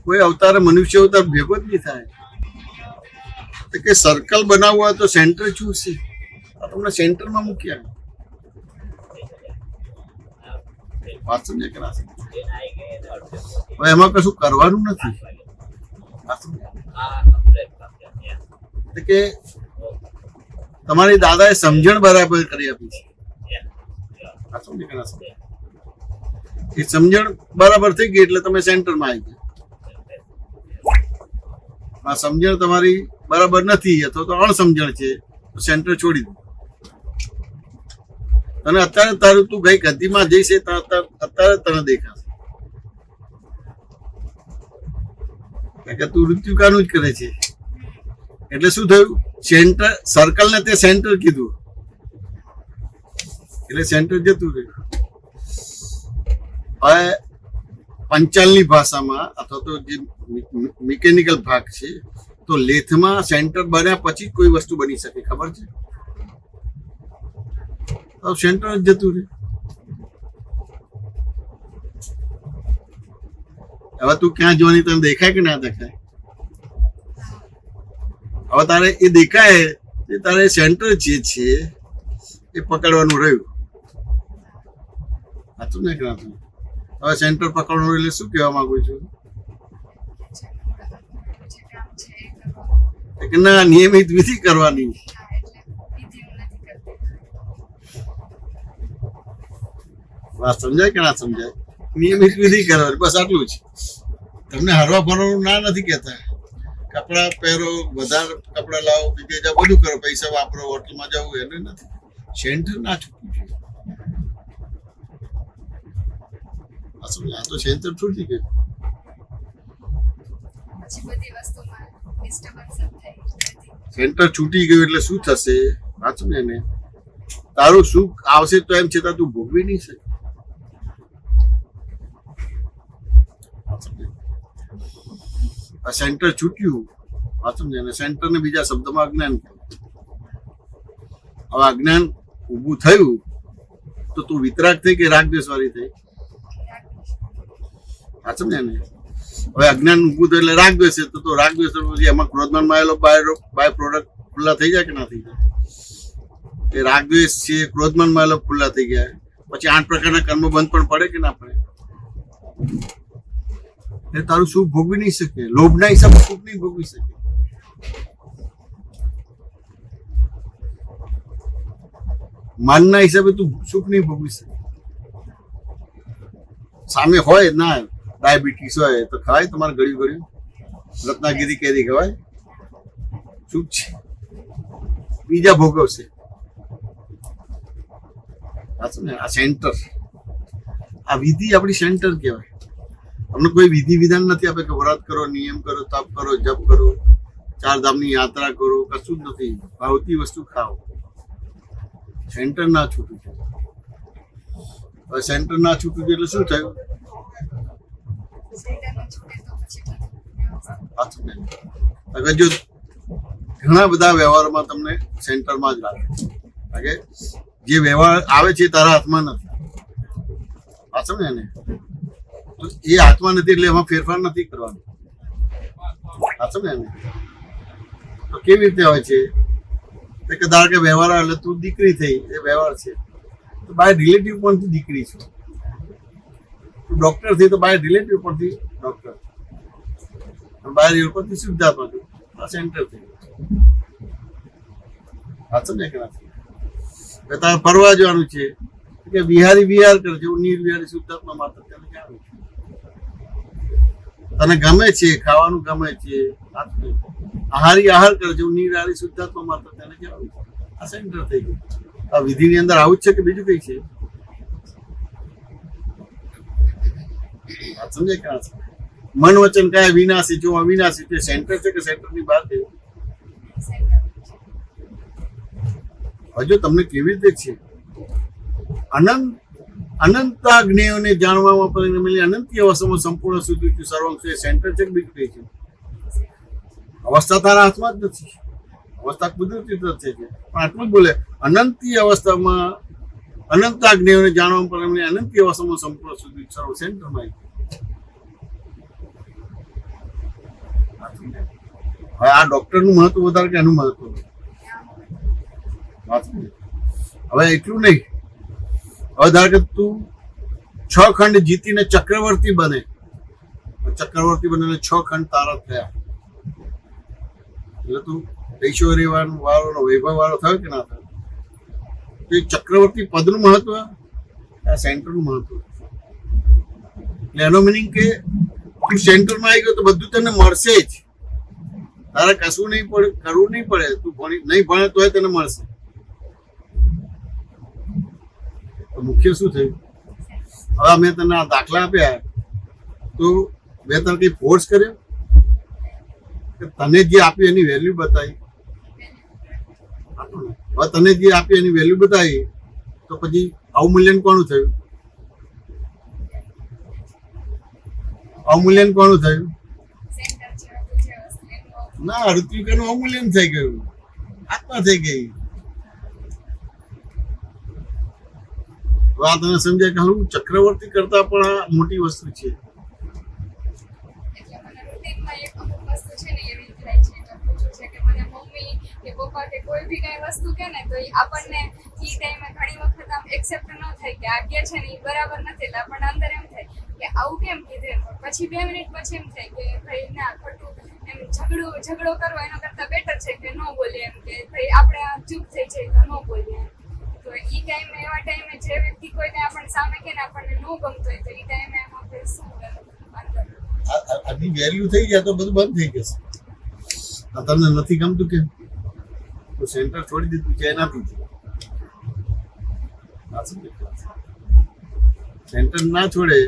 કોઈ અવતારે મનુષ્ય અવતાર ભેગો જ નહીં થાય. કે સર્કલ બનાવવું હોય તો સેન્ટર ચૂઝશે. આ તમને સેન્ટરમાં મૂક્યા. વાત સમજે કે ના સમજે? હવે એમાં કશું કરવાનું નથી. કે તમારી દાદાએ સમજણ બરાબર કરી આપી છે. વાત સમજે કે ના સમજે? એ સમજણ બરાબર થઈ ગઈ એટલે તમે સેન્ટરમાં આવી ગયા. આ સમજણ તમારી બરાબર નથી અથવા તો અણસમજણ છે તો સેન્ટર છોડી દો. અને અત્યારે તારું તું ગઈ ગતિમાં જઈશ અત્યારે તને દેખાશે કે તું ઋત્વિકાનું જ કરે છે. એટલે શું થયું? સેન્ટર સર્કલ ને તે સેન્ટર કીધું એટલે સેન્ટર જતું રહ્યું. હવે પંચાલની ભાષામાં અથવા તો જે મિકેનિકલ ભાગ છે તો લેથમાં સેન્ટર બન્યા પછી કોઈ વસ્તુ બની શકે ખબર છે? તો સેન્ટર જ જતું રહે. હવે તું ક્યાં જોવાની તને દેખાય કે ના દેખાય? હવે તારે એ દેખાય એ તારે સેન્ટર જે છે એ પકડવાનું રહ્યું. હતું ને કે હવે સેન્ટર પકડવાનું એટલે શું કહેવા માંગુ છું જે કામ છે એ કરવાનું. કે ના નિયમિત વિધિ કરવાની. એટલે વિધિ હું નથી કરતી. વાત સમજાય કે ના સમજાય? નિયમિત વિધિ કરવાની, બસ આટલું જ. તમને હરવા ફરવાનું ના નથી કહેતા. કપડા પહેરો, વધારે કપડા લાવો, બીજે જાઓ, બધું કરો, પૈસા વાપરો, હોટલમાં જવું એને નથી. સેન્ટર ના છૂટવું જોઈએ. આ તો સેન્ટર છૂટી ગયું. પછી બધી વસ્તુમાં ડિસ્ટર્બન્સ થાય. સેન્ટર છૂટી ગયું એટલે શું થશે? વાંચું ને એને, તારું સુખ આવશે તો એમ છતાં તું ભોગવી નહીં શકે. આ સેન્ટર છૂટ્યું, વાંચું ને, સેન્ટર ને બીજા શબ્દમાં અજ્ઞાન કહેવાય. હવે અજ્ઞાન ઊભું થયું તો તું વિતરાગ થઈ કે રાગદ્વેષ વાળી થઈ? વાંચું ને. હવે અજ્ઞાન ઊભું થયું એટલે રાગદ્વેષ છે, તો રાગદ્વેષ એમાં ક્રોધમાન માં આવેલો બાય પ્રોડક્ટ ખુલ્લા થઈ જાય કે ના થઈ જાય? એ રાગદ્વેષ છે, ક્રોધમાન માં આવેલો ખુલ્લા થઈ ગયા પછી 8 પ્રકારના કર્મ બંધ પણ પડે કે ના પડે? એ તારું સુખ ભોગવી નહીં શકે. લોભના હિસાબે સુખ નહીં ભોગવી શકે. માનના હિસાબે તું સુખ નહીં ભોગવી શકે. સામે હોય ના ડાયાબિટીસ હોય તો ખવાય તમારે ગળ્યું ગળ્યું રત્નાગીરી કેરી ખવાય? સુખ છે, બીજા ભોગવશે. આ સેન્ટર, આ વિધિ આપણી સેન્ટર કહેવાય. અમને કોઈ વિધિ વિધાન નથી આપે કે વ્રત કરો, નિયમ કરો, તપ કરો, જપ કરો, 4 ધામની યાત્રા કરો, કશું જ નથી. ભાવતી વસ્તુ ખાઓ. સેન્ટર ના છૂટું છે. હવે સેન્ટર ના છૂટું છે એટલે શું થયું? અગર જો ઘણા બધા વ્યવહારોમાં તમને સેન્ટરમાં જ લાગે કે જે વ્યવહાર આવે છે તારા હાથમાં નથી. પાછળ ને તો એ હાથમાં નથી એટલે એમાં ફેરફાર નથી કરવાનો. પાછળ ને તો કેવી રીતે હોય છે કે ધારો કે વ્યવહાર આવે એટલે તું દીકરી થઈ, એ વ્યવહાર છે. તો બાય રિલેટિવ પણ દીકરી છે. તું ડોક્ટર થઈ તો બાય રિલેટિવ પરથી ડોક્ટર, બાય ઉપરથી શુદ્ધાત્મા છું. આ સેન્ટર થઈ ગયું. ને કે નથી તારે ફરવા જવાનું છે કે વિહારી વિહાર કરે છે, નિર્વિહારી શુદ્ધાત્મા માત્ર તેને જાણું છું. તને ગમે છે, ખાવાનું ગમે છે, આહારી આહાર કરે છે, નિર્હારી શુદ્ધાત્મા માત્ર તેને જાણું છું. આ સેન્ટર થઈ ગયું. આ વિધિની અંદર આવું જ છે કે બીજું કઈ છે? સમજાય કે મન વચન કાય વિનાશી, જો અવિનાશી છે. સેન્ટર છે કે સેન્ટરની બહાર છે? હજુ તમને કેવી રીતે છે અનંતા જ્ઞેયોને જાણવામાં પરિણમેલી અનંતી અવસ્થામાં સંપૂર્ણ સુધી સર્વમ છે. સેન્ટર છે કે બીજું કઈ છે? અવસ્થા તારા હાથમાં જ નથી. અવસ્થા કુદરતી છે, પણ આટલું જ બોલે અનંતી અવસ્થામાં અનંતા જ્ઞેયોને જાણવામાં પરિણમેલી અનંતી અવસ્થામાં સંપૂર્ણ સુધી સર્વ સેન્ટરમાં. હવે આ ડોક્ટર નું મહત્વ વધારે કે એનું મહત્વ? હવે એટલું નહીં. હવે ધારો કે તું 6 ખંડ જીતીને ચક્રવર્તી બને, ચક્રવર્તી બને 6 ખંડ તારા થયા એટલે તું ઐશ્વર્ય વાળો વૈભવ વાળો થયો કે ના થયો? તો એ ચક્રવર્તી પદનું મહત્વ, આ સેન્ટરનું મહત્વ. એટલે એનો મિનિંગ કે તું સેન્ટરમાં આવી ગયો તો બધું તને મળશે જ. તારે કશું નહીં પડે, કરવું નહીં પડે. તું નહીં ભણે તો તને મળશે. મુખ્ય શું થયું? હવે મેં તને આ દાખલા આપ્યા તો મેં તને કઈ ફોર્સ કર્યો કે તને જે આપ્યું એની વેલ્યુ બતાવી? હવે તને જે આપ્યું એની વેલ્યુ બતાવી તો પછી અવમૂલ્યન કોનું થયું? અવમૂલ્યન કોનું થયું? ના, ઋત્વિકાનું અવમૂલ્યન થઈ ગયું, આત્મા થઈ ગઈ. આ તને સમજાય કે હું ચક્રવર્તી કરતા પણ મોટી વસ્તુ છે. પપ્પા કે કોઈ બી કઈ વસ્તુ કે ને તો આપણને ઈ ટાઈમે ઘણી વખત આમ એક્સેપ્ટ ન થાય કે આ કે છે ને એ બરાબર નથી, એટલે આપણને અંદર એમ થાય કે આવું કેમ કીધું. પછી 2 મિનિટ પછી એમ થાય કે ભાઈ ના, ખોટું એમ ઝઘડો કરવો એના કરતા બેટર છે કે ન બોલીએ, એમ કે ભાઈ આપણે આ ચૂપ થઈ જાય તો ન બોલીએ. તો ઈ ટાઈમે, એવા ટાઈમે જે વ્યક્તિ કોઈને આપણને સામે કે આપણને ન ગમતો હોય તો ઈ ટાઈમે એમ આપણે શું અંદર આની વેલ્યુ થઈ જાય તો બધું બંધ થઈ જશે. આ તમને નથી ગમતું કે તો સેન્ટર છોડી દીધું છે એનાથી સેન્ટર ના છોડે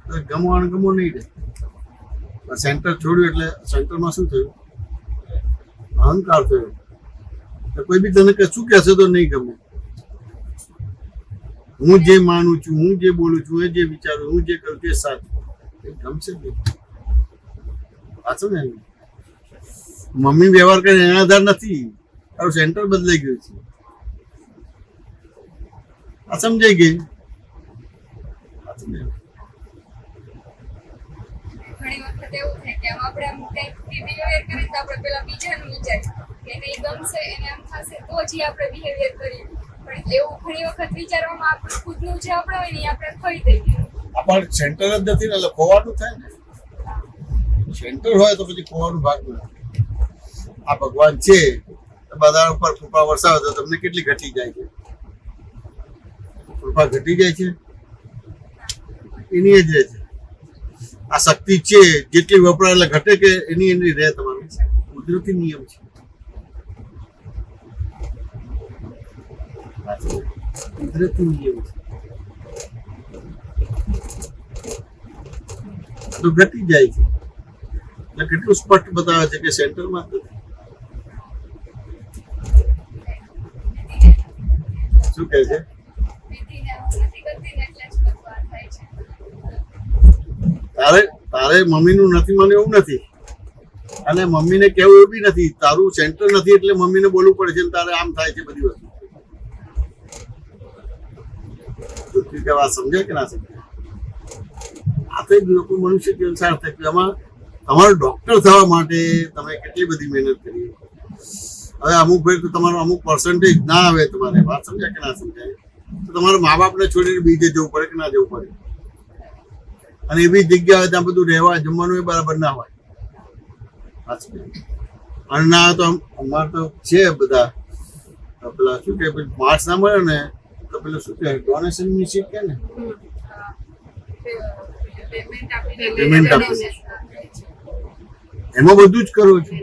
તો ગમવાનું ગમવું નહીં રહે. સેન્ટર છોડ્યું એટલે સેન્ટરમાં શું થયું? અહંકાર થયો. તો કોઈ બી તને કશું કહેશે તો નહીં ગમે. હું જે માનું છું, હું જે બોલું છું, હું જે વિચારું, હું જે કરું તે સાચું, એ ગમશે જ નહીં. સાચું ને? મમ્મી વ્યવહાર કરે એના આધાર નથી, તારું સેન્ટર બદલાઈ ગયું છે. આ સમજાઈ ગઈ? ઘણી વખત એવું થાય કે આમ આપણે આમ કંઈક બિહેવિયર કરીએ તો આપણે પેલા બીજાનું વિચારીએ કે એને ઈ ગમશે, એને આમ થશે તો જ ઈ આપણે બિહેવિયર કરીએ. પણ એવું ઘણી વખત વિચારવામાં આપણે ખુદનું જે આપણે હોય ને ઈ આપણે ખોઈ દઈએ. પણ સેન્ટર જ નથી ને એટલે ખોવાનું થાય ને. સેન્ટર હોય તો પછી ખોવાનું ભાગ નથી. આ ભગવાન છે બધા ઉપર કૃપા વરસાવે તો તમને કેટલી ઘટી જાય છે? કૃપા ઘટી જાય છે એની જ રહે છે. આ શક્તિ છે જેટલી વપરાય એટલે ઘટે કે એની રહે. તમારું કુદરતી નિયમ છે. કુદરતી નિયમ છે તો ઘટી જાય છે. એટલે કેટલું સ્પષ્ટ બતાવે છે કે સેન્ટરમાં જ નથી. શું કહે છે? વિધિને આમ નથી કરતી ને એટલે જ બધું આ થાય છે. તારે મમ્મીનું નથી મને એવું નથી, અને મમ્મીને કેવું એવું બી નથી. તારું સેન્ટર નથી એટલે મમ્મીને બોલવું પડે છે. તારે આમ થાય છે બધી વસ્તુ. કે વાત સમજાય કે ના સમજાય? આ તો લોકો મનુષ્ય જીવન સાર્થક. એમાં તમારો ડોક્ટર થવા માટે તમે કેટલી બધી મહેનત કરી. હવે અમુક ભાઈ તો તમારો અમુક પર્સન્ટેજ ના આવે, તમારે વાત સમજાય કે ના સમજાય? તો તમારા મા બાપને છોડીને બીજે જવું પડે કે ના જવું પડે? અને એવી જગ્યા હોય ત્યાં બધું રહેવા જમવાનું એ બરાબર ના હોય. અને ના તો અમારે તો છે બધા પેલા શું કે માર્ક્સ ના મળે ને તો પેલું શું કે ડોનેશન ની સીટ કે ને પેમેન્ટ આપે એમાં બધું જ કરવું છે.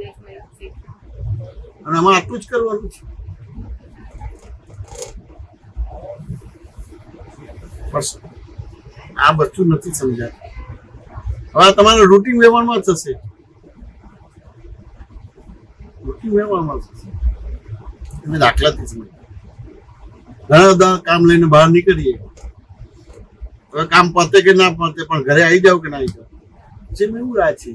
અને આમાં આટલું જ કરવાનું છે. આ વસ્તુ નથી સમજાતી. હવે તમારા રૂટીન વ્યવહારમાં થશે. રૂટીન વ્યવહારમાં થશે. તમે દાખલાથી સમજ. ઘણા બધા કામ લઈને બહાર નીકળીએ. હવે કામ પતે કે ના પતે પણ ઘરે આવી જાવ કે ના આવી જાવ છે એવું રાહ છે.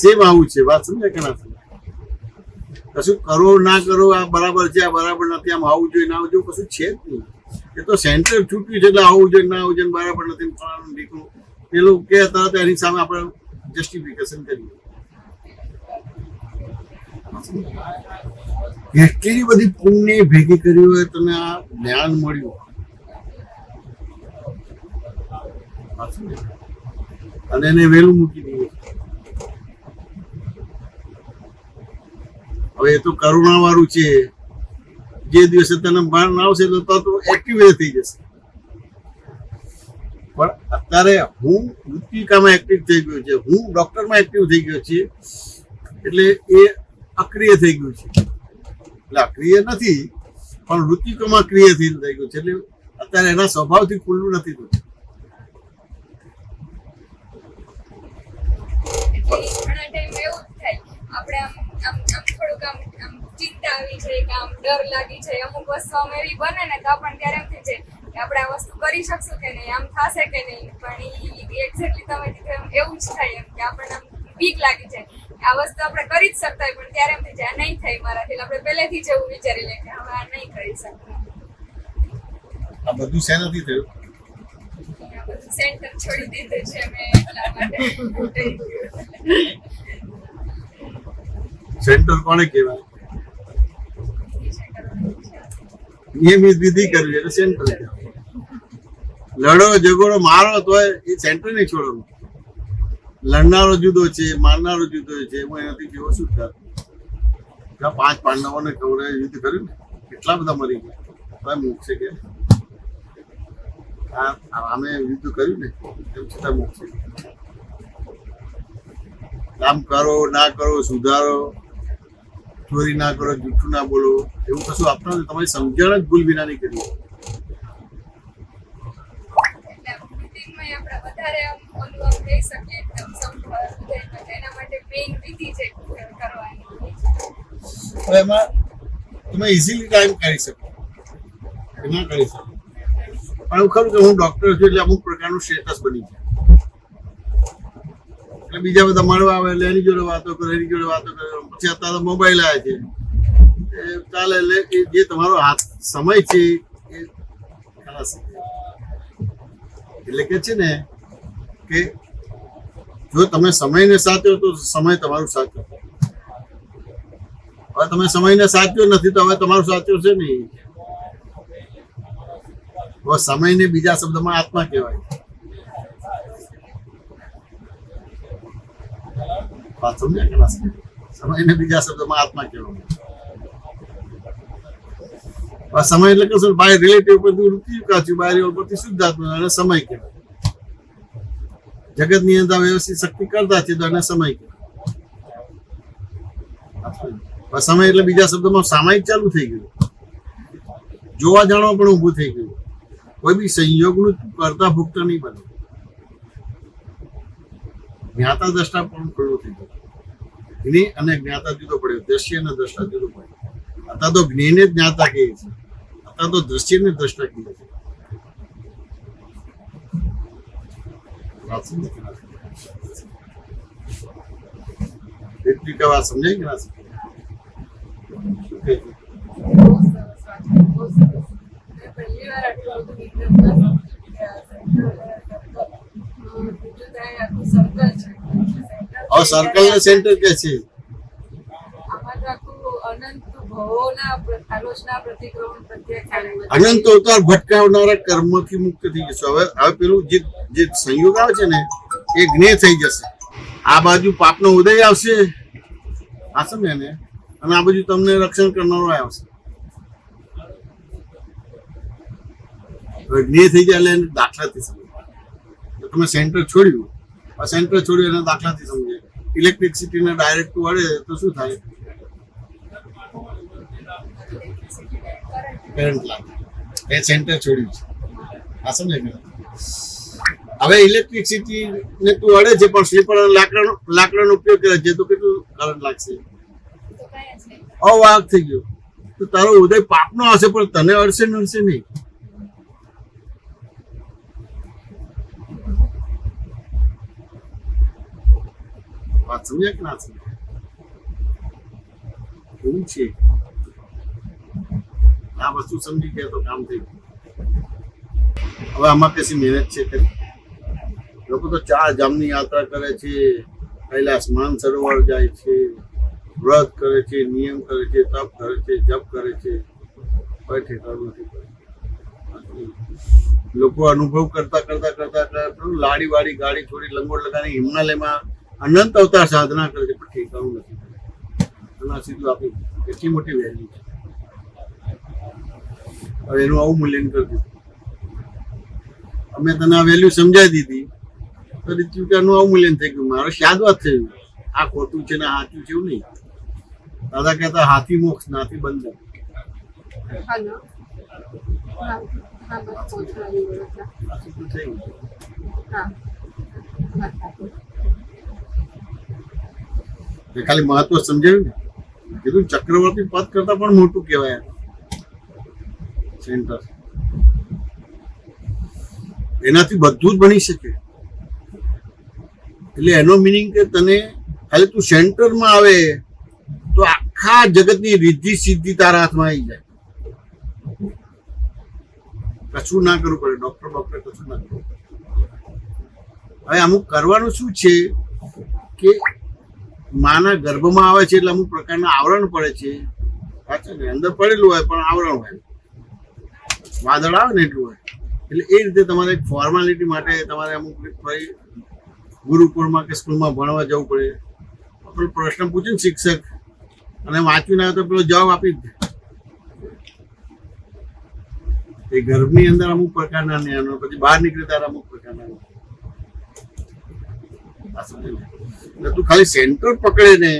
સેમ આવું છે. વાત સમજાય કે ના સમજાય? કશું કરો ના કરો આ બરાબર છે, આ બરાબર નથી, આમ આવવું જોઈએ ના આવવું જોઈએ, કશું છે જ નહીં. એ તો સેન્ટર છૂટ્યું છે એટલે આવવું જોઈએ ના આવવું જોઈએ, બરાબર નથી દીકરું પેલું કે તરત એની સામે આપણે જસ્ટિફિકેશન કરીએ. એટલી બધી પુણ્ય ભેગી કરી હોય તને આ જ્ઞાન મળ્યું અને એને વહેલું મૂકી દીધું. હવે એ તો કરુણા વાળું છે. જે દિવસે તને બહાર ના આવશે તો એક્ટિવ થઈ જશે. પણ અત્યારે હું મૃતિકામાં એક્ટિવ થઈ ગયો છે, હું ડોક્ટરમાં એક્ટિવ થઈ ગયો છે, એટલે એ અક્રિય થઈ ગયું છે. એટલે અક્રિય નથી પણ ઋતિકોમાં ક્રિય થઈ ગયું છે. એટલે અત્યારે એના સ્વભાવથી ખુલ્લું નથી થતું. ઘણા ટાઈમ એવું જ થાય આપણે આમ થોડુંક આમ ચિંતા આવી જાય કે આમ ડર લાગી જાય. અમુક વસ્તુ આમ એવી બને ને તો આપણને ત્યારે એમ થઈ જાય કે આપણે આ વસ્તુ કરી શકશું કે નહીં, આમ થશે કે નહીં. પણ એક્ઝેક્ટલી તમે કીધું એવું જ થાય એમ કે આપણને આમ બીક લાગી જાય આ વસ્તુ આપણે કરી જ શકતા હોય પણ ત્યારે એમ થઈ જાય આ નહીં થાય મારાથી. આપણે પહેલેથી જ એવું વિચારી લઈએ કે હવે આ નહીં કરી શકતા. આ બધું શેનાથી થયું? સેન્ટર છોડી દીધું છે મેં એટલા માટે. સેન્ટર કોને કહેવાય? નિયમિત વિધિ કરવી એટલે સેન્ટર કહેવાય. લડો ઝઘડો મારો તો એ સેન્ટર નહીં છોડવાનું. લડનારો જુદો છે, મારનારો જુદો છે. હું એનાથી જેવો શું થતું 5 પાંડવોને કૌરવે યુદ્ધ કર્યું ને કેટલા બધા મરી ગયા, ભાઈ મોક્ષે કે આમે યુદ્ધ કર્યું ને એમ છતાં મોક્ષે. કામ કરો ના કરો, સુધારો, ચોરી ના કરો, જૂઠું ના બોલો, એવું કશું આપતા નથી. તમારી સમજણ જ ભૂલ વિના નહીં કરી. એટલે રૂટીનમાં આપણે વધારે આમ ઓલું આમ કહી શકીએ એકદમ સંપૂર્ણ એના માટે મેઇન વિધિ છે કરવાની. હવે એમાં તમે ઇઝીલી ટાઈમ કરી શકો, એમાં કરી શકો. પણ એવું ખરું કે હું ડોક્ટર છું એટલે અમુક પ્રકારનું સ્ટેટસ બની જાય. એટલે બીજા બધા મળવા આવે એટલે એની જોડે વાતો કરે, એની જોડે વાતો કરે. પછી અત્યારે મોબાઈલ આવે છે એ ચાલે, એટલે એ જે તમારો હાથ સમય છે એ ખલાસ થઈ જાય. એટલે કે છે ને કે જો તમે સમયને સાચો તો સમય તમારું સાચો. હવે તમે સમયને સાચ્યો નથી તો હવે તમારું સાચું છે નહીં. હવે સમયને બીજા શબ્દમાં આત્મા કહેવાય. વાત સમજ્યા કે ના? સમયને બીજા શબ્દમાં આત્મા કહેવાય. સમય એટલે કશું બાય રિલેટિવ પરથી વૃત્તિ કાચું, બાય પરથી શુદ્ધાત્મા, અને સમય કહેવાય. જગત ની અંદર વ્યવસ્થિત શક્તિ કરતા છે તો એને સમય કહેવાય. સમય એટલે બીજા શબ્દમાં સામાયિક ચાલુ થઈ ગયું, જોવા જાણવા પણ ઊભું થઈ ગયું. કોઈ બી સંયોગનું કરતા ભોગતા નહીં બને. જ્ઞાતા દ્રષ્ટા પણ ખુલ્લું થઈ ગયું. જ્ઞેય અને જ્ઞાતા જુદો પડ્યો, દ્રશ્ય અને દ્રષ્ટા જુદો પડ્યો. અત્યારે તો જ્ઞેયને જ જ્ઞાતા કહે છે, અત્યારે તો દ્રશ્યને દ્રષ્ટા કહે છે. એટલી વાત સમજાય કે ના સમજાય? બહુ સરસ વાત છે, બહુ સરસ. મેં પહેલી વાર આટલું બધું વિક્રમમાં બીજું ત્યાં આખું સર્કલ છે. હવે સર્કલ ને સેન્ટર કે છે? આમાં તો આખું અનંત ભવોના આલોચના પ્રતિક્રમણ પ્રત્યે અનંત અવતાર ભટકાવનારા કર્મથી મુક્ત થઈ જશે. હવે પેલું જે સંયોગ આવે છે ને એ જ્ઞેય થઈ જશે. આ બાજુ પાપનો ઉદય આવશે, આ સમજે ને, અને આ બાજુ તમને રક્ષણ કરનારો આવશે. જ્ઞેય થઈ જાય એટલે એને દાખલાથી સમજે. તમે સેન્ટર છોડ્યું, આ સેન્ટર છોડ્યું એને દાખલાથી સમજે. ઇલેક્ટ્રિસિટીને ડાયરેક્ટ વળે તો શું થાય? કરંટ લાગે. એ સેન્ટર છોડ્યું છે, આ સમજે ને? હવે ઇલેક્ટ્રિસિટી ને તું અડે છે પણ સ્લીપર લાકડાનો ઉપયોગ કરે છે તો કેટલું કરંટ લાગશે? અવાહક થઈ ગયો. તો તારો ઉદય પાપનો હશે પણ તને અડશે નડશે નહીં. વાત સમજ્યા કે ના સમજ્યા? એવું છે. આ વસ્તુ સમજી ગયા તો કામ થઈ ગયું. હવે આમાં કશી મહેનત છે ખરી? લોકો તો 4 ધામની યાત્રા કરે છે, કૈલાસ માન સરોવર જાય છે, વ્રત કરે છે, નિયમ કરે છે, તપ કરે છે, જપ કરે છે, કોઈ ઠેકાણું નથી. લોકો અનુભવ કરતા કરતા કરતા લાડી વાળી ગાડી છોડી લંગોટ લગાવી હિમાલયમાં અનંત અવતાર સાધના કરે છે પણ ઠેકાણું નથી. એના સીધું આપી કેટલી મોટી વેલ્યુ છે. હવે એનું આવું મૂલ્યાંકન કરી દીધું. અમે તને આ વેલ્યુ સમજાવી દીધી તો રીતિનું આવું મૂલ્યાંકન થઈ ગયું. મારો શાદ વાત થયું, આ ખોટું છે ને સાચું છે એવું નહીં. દાદા કહેતા હાથી મોક્ષ નાથી બંધન. હાલો, હા હા, બસ પહોંચવાની વ્યવસ્થા. થઈ ગયું. હા, ખાલી મહત્વ સમજાવ્યું ને. કીધું ચક્રવર્તી પદ કરતા પણ મોટું કહેવાય સેન્ટર. એનાથી બધું જ બની શકે. એટલે એનો મિનિંગ કે તને ખાલી તું સેન્ટરમાં આવે તો આખા જગતની રિદ્ધિ સિદ્ધિ તારા હાથમાં આવી જાય. કશું ના કરવું પડે. ડોક્ટર કશું ના કરવું. હવે અમુક કરવાનું શું છે કે માના ગર્ભમાં આવે છે એટલે અમુક પ્રકારના આવરણ પડે છે. સાચું ને? અંદર પડેલું હોય પણ આવરણ હોય, વાદળ આવે ને એટલું હોય. એટલે એ રીતે તમારે એક ફોર્માલિટી માટે તમારે અમુક ગુરુકુળમાં કે સ્કૂલમાં ભણવા જવું પડે. પેલો પ્રશ્ન પૂછે ને શિક્ષક અને વાંચ્યું ના તો પેલો જવાબ આપી જ દે. એ ગર્ભની અંદર અમુક પ્રકારના નિયમો, પછી બહાર નીકળે ત્યારે અમુક પ્રકારના નિયમો. આ સમજે ને? એટલે તું ખાલી સેન્ટર પકડે ને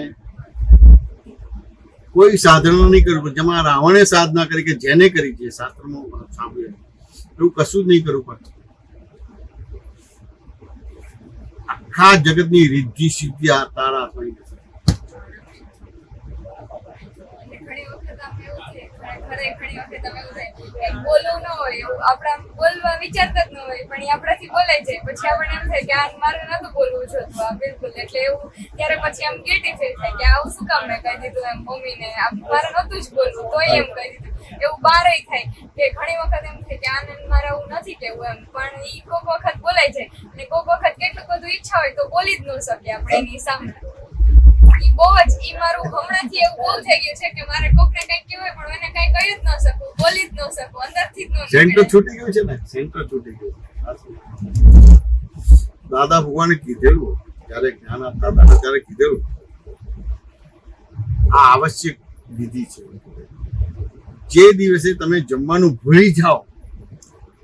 કોઈ સાધનો નહીં કરવું. જેમાં રાવણે સાધના કરી કે જેને કરી છે શાસ્ત્રમાં સાંભળે એવું કશું જ નહીં કરવું પડતું. આખા જગતની રિદ્ધિ સિદ્ધિ આ તારા હાથમાં છે. ઘણી વખત આમ એવું થાય, ઘણી વખત આમ એવું થાય કે બોલવું ન હોય, એવું આપણા બોલવા વિચારતા જ ન હોય, પણ એ આપણાથી બોલાઈ જાય. પછી આપણને એમ થાય કે આ મારે નતું બોલવું જોતું, આ બિલકુલ. એટલે એવું ત્યારે પછી આમ ગિલ્ટી ફીલ થાય કે આવું શું કામ મેં કહી દીધું એમ મમ્મીને, મારે નતું જ બોલવું તોય એમ કહી દીધું. એવું બારેય થાય કે ઘણી વખત એમ થાય કે આને મારે આવું નથી કેવું એમ, પણ ઈ કોક વખત બોલાઈ જાય. અને કોક વખત કેટલું બધું ઈચ્છા હોય તો બોલી જ ન શકીએ આપણે એની સામે. ઈ બહુ જ, ઈ મારું હમણાંથી એવું બહુ થઈ ગયું છે કે મારે કોકને કંઈક કહેવું હોય પણ એને કંઈ કહી જ ન શકું, બોલી જ ન શકું, અંદરથી જ ન સેન્ટર નીકળે. છૂટી ગયું છે ને, સેન્ટર છૂટી ગયું. દાદા ભગવાને કીધેલું, જયારે જ્ઞાન આપતા હતા ત્યારે કીધેલું આ આવશ્યક વિધિ છે. જે દિવસે તમે જમવાનું ભૂલી જાઓ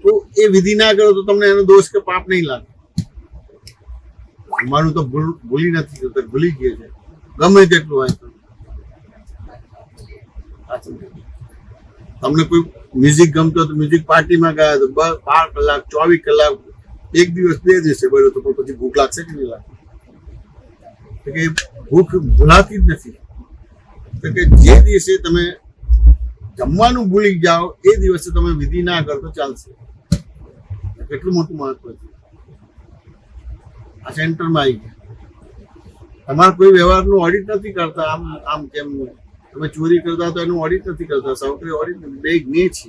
તો એ વિધિ ના કરો તો તમને એનો દોષ કે પાપ નહીં લાગે. જમવાનું તો ભૂલી નથી જતો, ભૂલી ગયે છે ગમે તેટલું હોય તો. તમને કોઈ મ્યુઝિક ગમતો તો મ્યુઝિક પાર્ટીમાં ગયા તો 12 કલાક 24 કલાક એક દિવસ 2 દિવસે બોલ્યો તો પણ પછી ભૂખ લાગશે કે નહીં લાગે? તો કે ભૂખ ભૂલાતી જ નથી. તો કે જે દિવસે તમે જમવાનું ભૂલી જાઓ એ દિવસે તમે વિધિ ના કરતો ચાલશે. કેટલું મોટું મહત્વ છે. આ સેન્ટરમાં આવી ગયા. તમારે કોઈ વ્યવહારનું ઓડિટ નથી કરતા. આમ આમ કેમ તમે ચોરી કરતા તો એનું ઓડિટ નથી કરતા, સૌકરી ઓડિટ નથી. બે જ્ઞેય છે.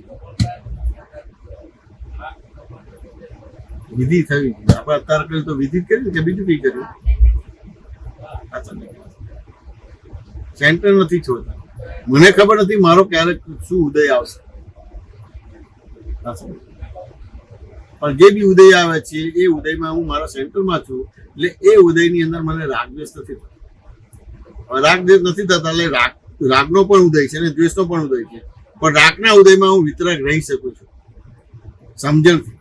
વિધિ થવી આપણે અત્યારે કર્યું તો વિધિ કરી કે બીજું કઈ કર્યું? સેન્ટર નથી છોડતા. મને ખબર નથી મારો ક્યારેક શું ઉદય આવશે, પણ જે બી ઉદય આવે છે એ ઉદયમાં હું મારા સેન્ટરમાં છું. એટલે એ ઉદયની અંદર મને રાગદ્વેષ નથી થતો. રાગદ્વેષ નથી થતા એટલે રાગનો પણ ઉદય છે અને દ્વેષનો પણ ઉદય છે. પણ રાગના ઉદયમાં હું વિતરાગ રહી શકું છું. સમજણથી,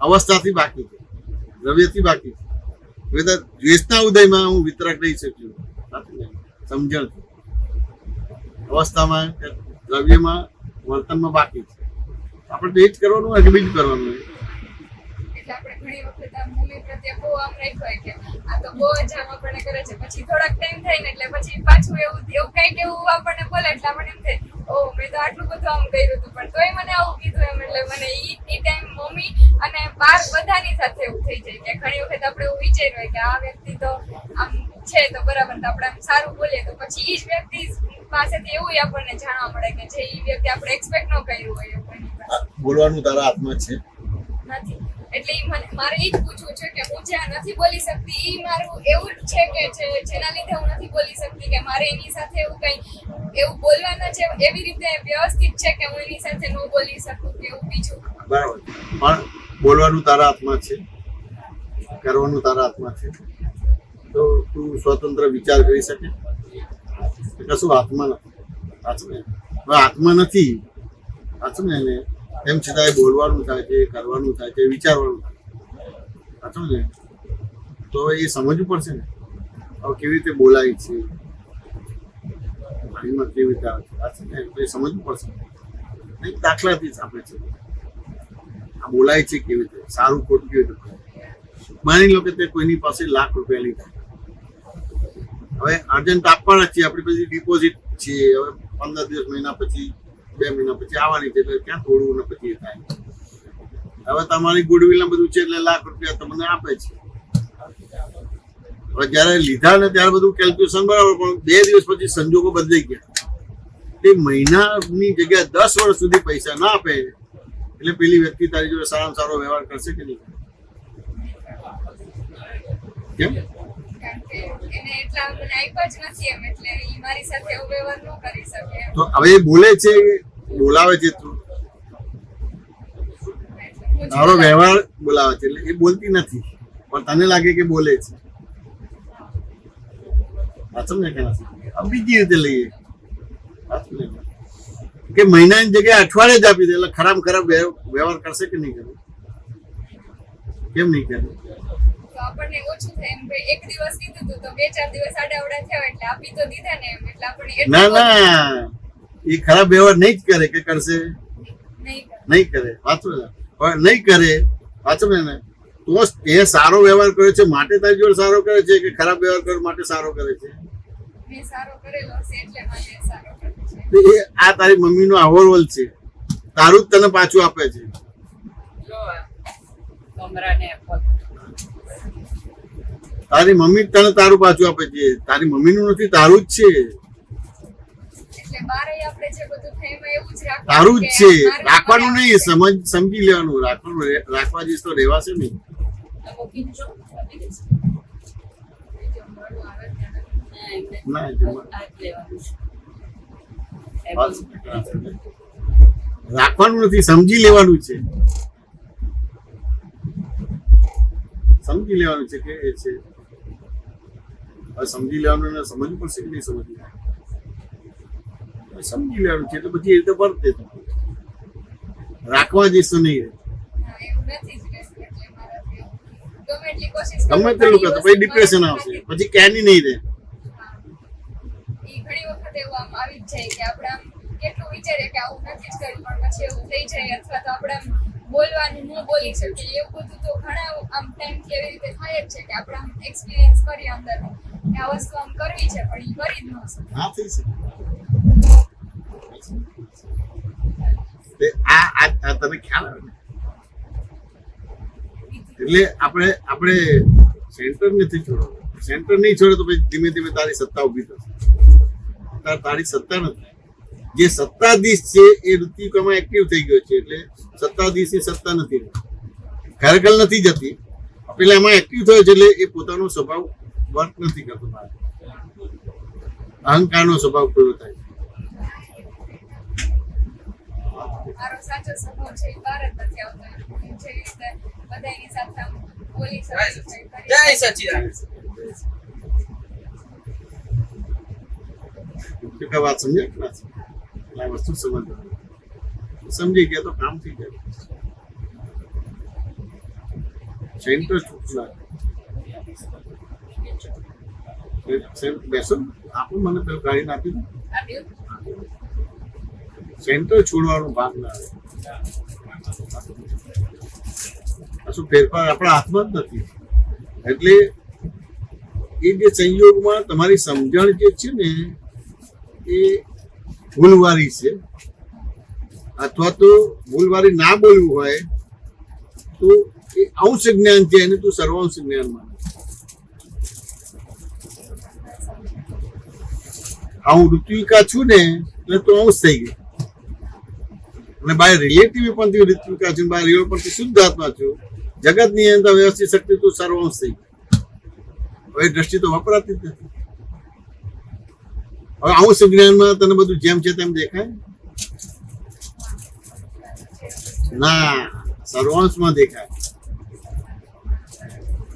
અવસ્થાથી બાકી છે, દ્રવ્યથી બાકી છે. દ્વેષના ઉદયમાં હું વિતરાગ રહી શકું છું સમજણથી. અવસ્થામાં, દ્રવ્યમાં, વર્તનમાં બાકી છે. આપણે તો એ જ કરવાનું હોય કે બીજું કરવાનું હોય? એટલે આપણે ઘણી વખત આ મમ્મી પ્રત્યે બહુ આમ રાખ્યું હોય કે આ તો બહુ જ આમ આપણને કરે છે. પછી થોડાક ટાઈમ થાય ને એટલે પછી પાછું એવું કંઈક એવું આપણને બોલે એટલે આપણને એમ થાય ઓ મેં તો આટલું બધું આમ કર્યું હતું પણ તોય મને આવું કીધું એમ. એટલે મને ઈ ટાઈમ મમ્મી અને બાર બધાની સાથે એવું થઈ જાય કે ઘણી વખત આપણે એવું વિચાર્યું હોય કે આ વ્યક્તિ તો આમ છે તો બરાબર, તો આપણે આમ સારું બોલીએ તો પછી ઈ જ વ્યક્તિ પાસેથી એવું આપણને જાણવા મળે કે જે ઈ વ્યક્તિ આપણે એક્સપેક્ટ ન કર્યું હોય એવું. બોલવાનું તારા હાથમાં છે નથી. એટલે મારે એ જ પૂછવું છે કે હું જ્યાં નથી બોલી શકતી એ મારું એવું જ છે કે જેના લીધે હું નથી બોલી શકતી કે મારે એની સાથે એવું કંઈ એવું બોલવાના છે એવી રીતે વ્યવસ્થિત છે કે હું એની સાથે ન બોલી શકું કે એવું બીજું? બરાબર. પણ બોલવાનું તારા હાથમાં છે, કરવાનું તારા હાથમાં છે. તો તું સ્વતંત્ર વિચાર કરી શકે? કશું હાથમાં નથી. હાથમાં નથી સાચું ને? એમ છતાં બોલવાનું થાય છે, કરવાનું થાય છે, વિચારવાનું થાય સાચું ને? તો એ સમજવું પડશે ને હવે કેવી રીતે બોલાય છે, વાણીમાં કેવી રીતે આવે છે સાચું ને? તો એ સમજવું પડશે. એક દાખલાથી જ આપણે છે આ બોલાય છે કેવી રીતે, સારું ખોટું કેવી રીતે. માની લો કે તે કોઈની પાસે ₹1,00,000 લીધા, હવે અર્જન્ટ આપવાના છીએ, આપણી પછી ડિપોઝિટ છે, હવે 15 દિવસ મહિના પછી 2 મહિના પછી આવવાની છે, એટલે ક્યાં થોડું ને પછી એ થાય. હવે તમારી ગુડવિલ ને બધું છે એટલે ₹1,00,000 તમને આપે છે. હવે જયારે લીધા ને ત્યારે બધું કેલ્ક્યુલેશન બરાબર, પણ 2 દિવસ પછી સંજોગો બદલાઈ ગયા. એ મહિનાની જગ્યાએ 10 વર્ષ સુધી પૈસા ના આપે એટલે પેલી વ્યક્તિ તારી જોડે સારામાં સારો વ્યવહાર કરશે કે નહીં? કેમ? તો હવે એ બોલે છે, બોલાવે છે, તું તારો વ્યવહાર બોલાવે છે એટલે એ બોલતી નથી પણ તને લાગે કે બોલે છે. સાચું ને? કે નથી? બીજી રીતે લઈએ. કે મહિનાની જગ્યાએ અઠવાડિયે જ આપી દે, એટલે ખરાબ વ્યવહાર કરશે કે નહીં કરે? કેમ નહીં કરે? તો આપણને ઓછું થાય એમ કે એક દિવસ કીધું હતું તો 2-4 દિવસ આડાવડા થયા એટલે આપી તો દીધા ને એમ, એટલે આપણને એટલું ના એ ખરાબ વ્યવહાર નહીં જ કરે કે કરશે? નહીં કરે. નહીં કરે. વાંચો ને, હવે નહીં કરે, વાંચો ને, તો એ સારો વ્યવહાર કરે છે માટે તારી જોડે સારો કરે છે કે ખરાબ વ્યવહાર કરે માટે સારો કરે છે? મેં સારો કરેલો છે એટલે માટે સારો કરે છે. તો એ આ તારી મમ્મીનો અહોવલ છે, તારું જ તને પાછું આપે છે. તારી મમ્મી જ તને તારું પાછું આપે છે, તારી મમ્મીનું નથી, તારું જ છે. એટલે બારે આપણે જે બધું થાય એમાં એવું જ રાખવાનું તારું જ કે છે, મારે રાખવાનું મારે નહીં, સમજી લેવાનું. રાખવા જઈશ તો રહેવાશે નહીં. ના, રાખવાનું નથી, સમજી લેવાનું છે. સમજી લેવાનું છે કે એ છે. હવે સમજી લેવાનું ને સમજવું પડશે કે નહીં સમજવું? સમજી લેવાનું છે એટલે પછી એ રીતે વર્તે. રાખવા જઈશ તો નહીં રહે. હા, એવું નથી જ રહેતું. એટલે મારાથી ગમે એટલી કોશિશ કરું, ગમે તેટલું કરતો પછી ડિપ્રેશન ઘણી આવશે, પછી ક્યાંની નહીં રહે. વખત એવું આમ આવી જ જાય કે આપણે આમ કેટલું વિચારીએ કે આવું નથી જ કર્યું પણ પછી એવું થઈ જાય, અથવા તો આપણે આમ બોલવાનું ન બોલી શકીએ. એવું બધું તો ઘણા આમ ટાઈમ એવી રીતે થાય જ છે કે આપણે આમ એક્સપિરિયન્સ કરીએ અંદર કે આ વસ્તુ આમ કરવી છે પણ એ કરી જ ન શકે. હા, થઈ શકે. આ તને ખ્યાલ આવે ને? એટલે આપણે સેન્ટર નથી છોડવાનું. સેન્ટર નહીં છોડે તો પછી ધીમે ધીમે તારી સત્તા ઉભી થશે. તારી સત્તા નથી. જે સત્તાધીશ છે એ ઋતિકામાં એક્ટિવ થઈ ગયો છે, એટલે સત્તાધીશની સત્તા નથી રહી, ખરેખર નથી જતી. પેલા એમાં એક્ટિવ થયો છે એટલે એ પોતાનો સ્વભાવ વર્ક નથી કરતો. અહંકારનો સ્વભાવ પૂરો થાય. મારો સાચો સ્વભાવ છે એ બહાર જ નથી આવતો. જે રીતે બધાની સાથે આમ બોલી શકે છે, જય સચિદાનંદ. વાત સમજ્યા કે ના સમજ્યા? આ વસ્તુ સમજવાની. સમજી ગયા તો કામ થઈ જાય. સેન્ટર છૂટલા બેસો, આપો મને પેલું ગાડીને આપી દો. સેન્ટર છોડવાનો ભાગ ના આવે. શું ફેરફાર આપણા હાથમાં જ નથી. એટલે એ જે સંયોગમાં તમારી સમજણ જે છે ને એ ભૂલવારી છે, અથવા તો ભૂલવારી ના બોલવું હોય તો એ અંશ જ્ઞાન છે, એને તું સર્વાંશ જ્ઞાન માને. હું ઋત્વિકા છું ને એટલે તો અંશ થઈ ગઈ, અને બાય રિલેટિવ પણ તું ઋત્વિકા છું, બાય રિયલ પણ તું શુદ્ધ આત્મા છું. જગતની અંદર વ્યવસ્થિત શક્તિ તું સર્વાંશ થઈ ગઈ. હવે દ્રષ્ટિ તો વપરાતી જ નથી. હવે અંશ જ્ઞાનમાં તને બધું જેમ છે તેમ દેખાય? ના, સર્વાંશમાં દેખાય.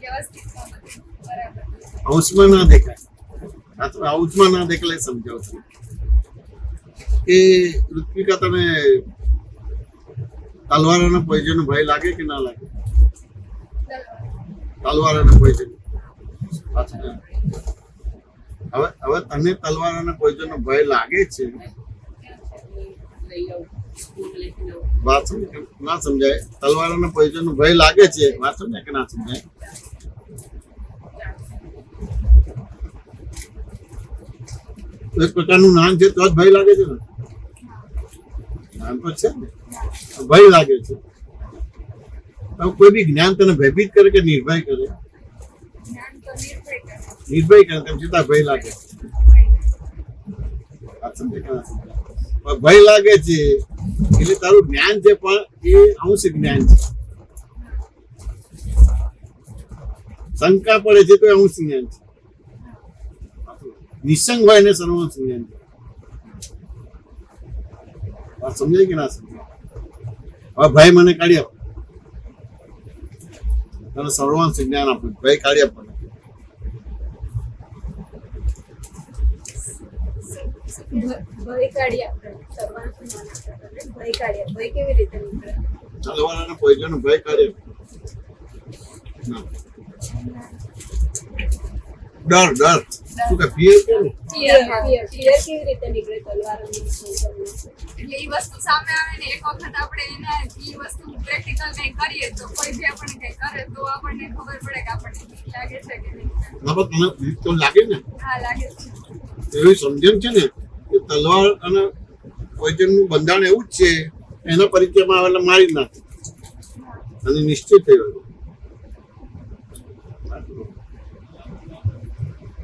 વ્યવસ્થિતમાં બધું બરાબર. અંશમાં ના દેખાય. અંશમાં ના દેખાય સમજાવું છું કે ઋત્વિકા તને તલવારના પોઈઝન ભય લાગે કે ના લાગે? તલવારના પોઈઝન. હવે તને તલવારના પોઈઝન નો ભય લાગે છે? વાત સમજ ના સમજાય? તલવારના પોઈઝન નો ભય લાગે છે, વાત સમજાય કે ના સમજાય? એક પ્રકારનું જ્ઞાન છે તો જ ભય લાગે છે ને? જ્ઞાન તો છે ને, ભય લાગે છે. કોઈ બી જ્ઞાન તને ભયભીત કરે કે નિર્ભય કરે? જ્ઞાન તો નિર્ભય કરે. નિર્ભય કરે તેમ છતાં ભય લાગે. ભય લાગે છે એટલે તારું જ્ઞાન છે પણ એ અંશ જ્ઞાન છે. શંકા પડે છે તો એ અંશ જ્ઞાન છે. નિસંગ હોય ને સર્વાંશ જ્ઞાન છે. વાત સમજાય કે ના સમજાય? હવે ભય મને કાઢી આપો, તને સર્વાંશ જ્ઞાન આપું, ભય કાઢી આપો. ભય કાઢી આપણે સર્વાંશ ભય કાઢ્યા ભય કેવી રીતે નીકળે તલવાર અને પોઈઝન ભય કાઢે ડર ડર શું કે ફિયર કે ફિયર કેવી રીતે નીકળે તલવાર અને એટલે એ વસ્તુ સામે આવે ને એક વખત આપણે એને એ વસ્તુ પ્રેક્ટિકલ કંઈ કરીએ તો કોઈ બી આપણને કંઈ કરે તો આપણને ખબર પડે કે આપણને બીક લાગે છે કે નહીં ના પણ તમને બીક તો લાગે ને હા લાગે છે એવી સમજણ છે ને કે તલવાર અને પોઈઝન નું બંધારણ એવું જ છે એના પરિચયમાં આવેલા મારી જ નાખે અને નિશ્ચિત થઈ ગયું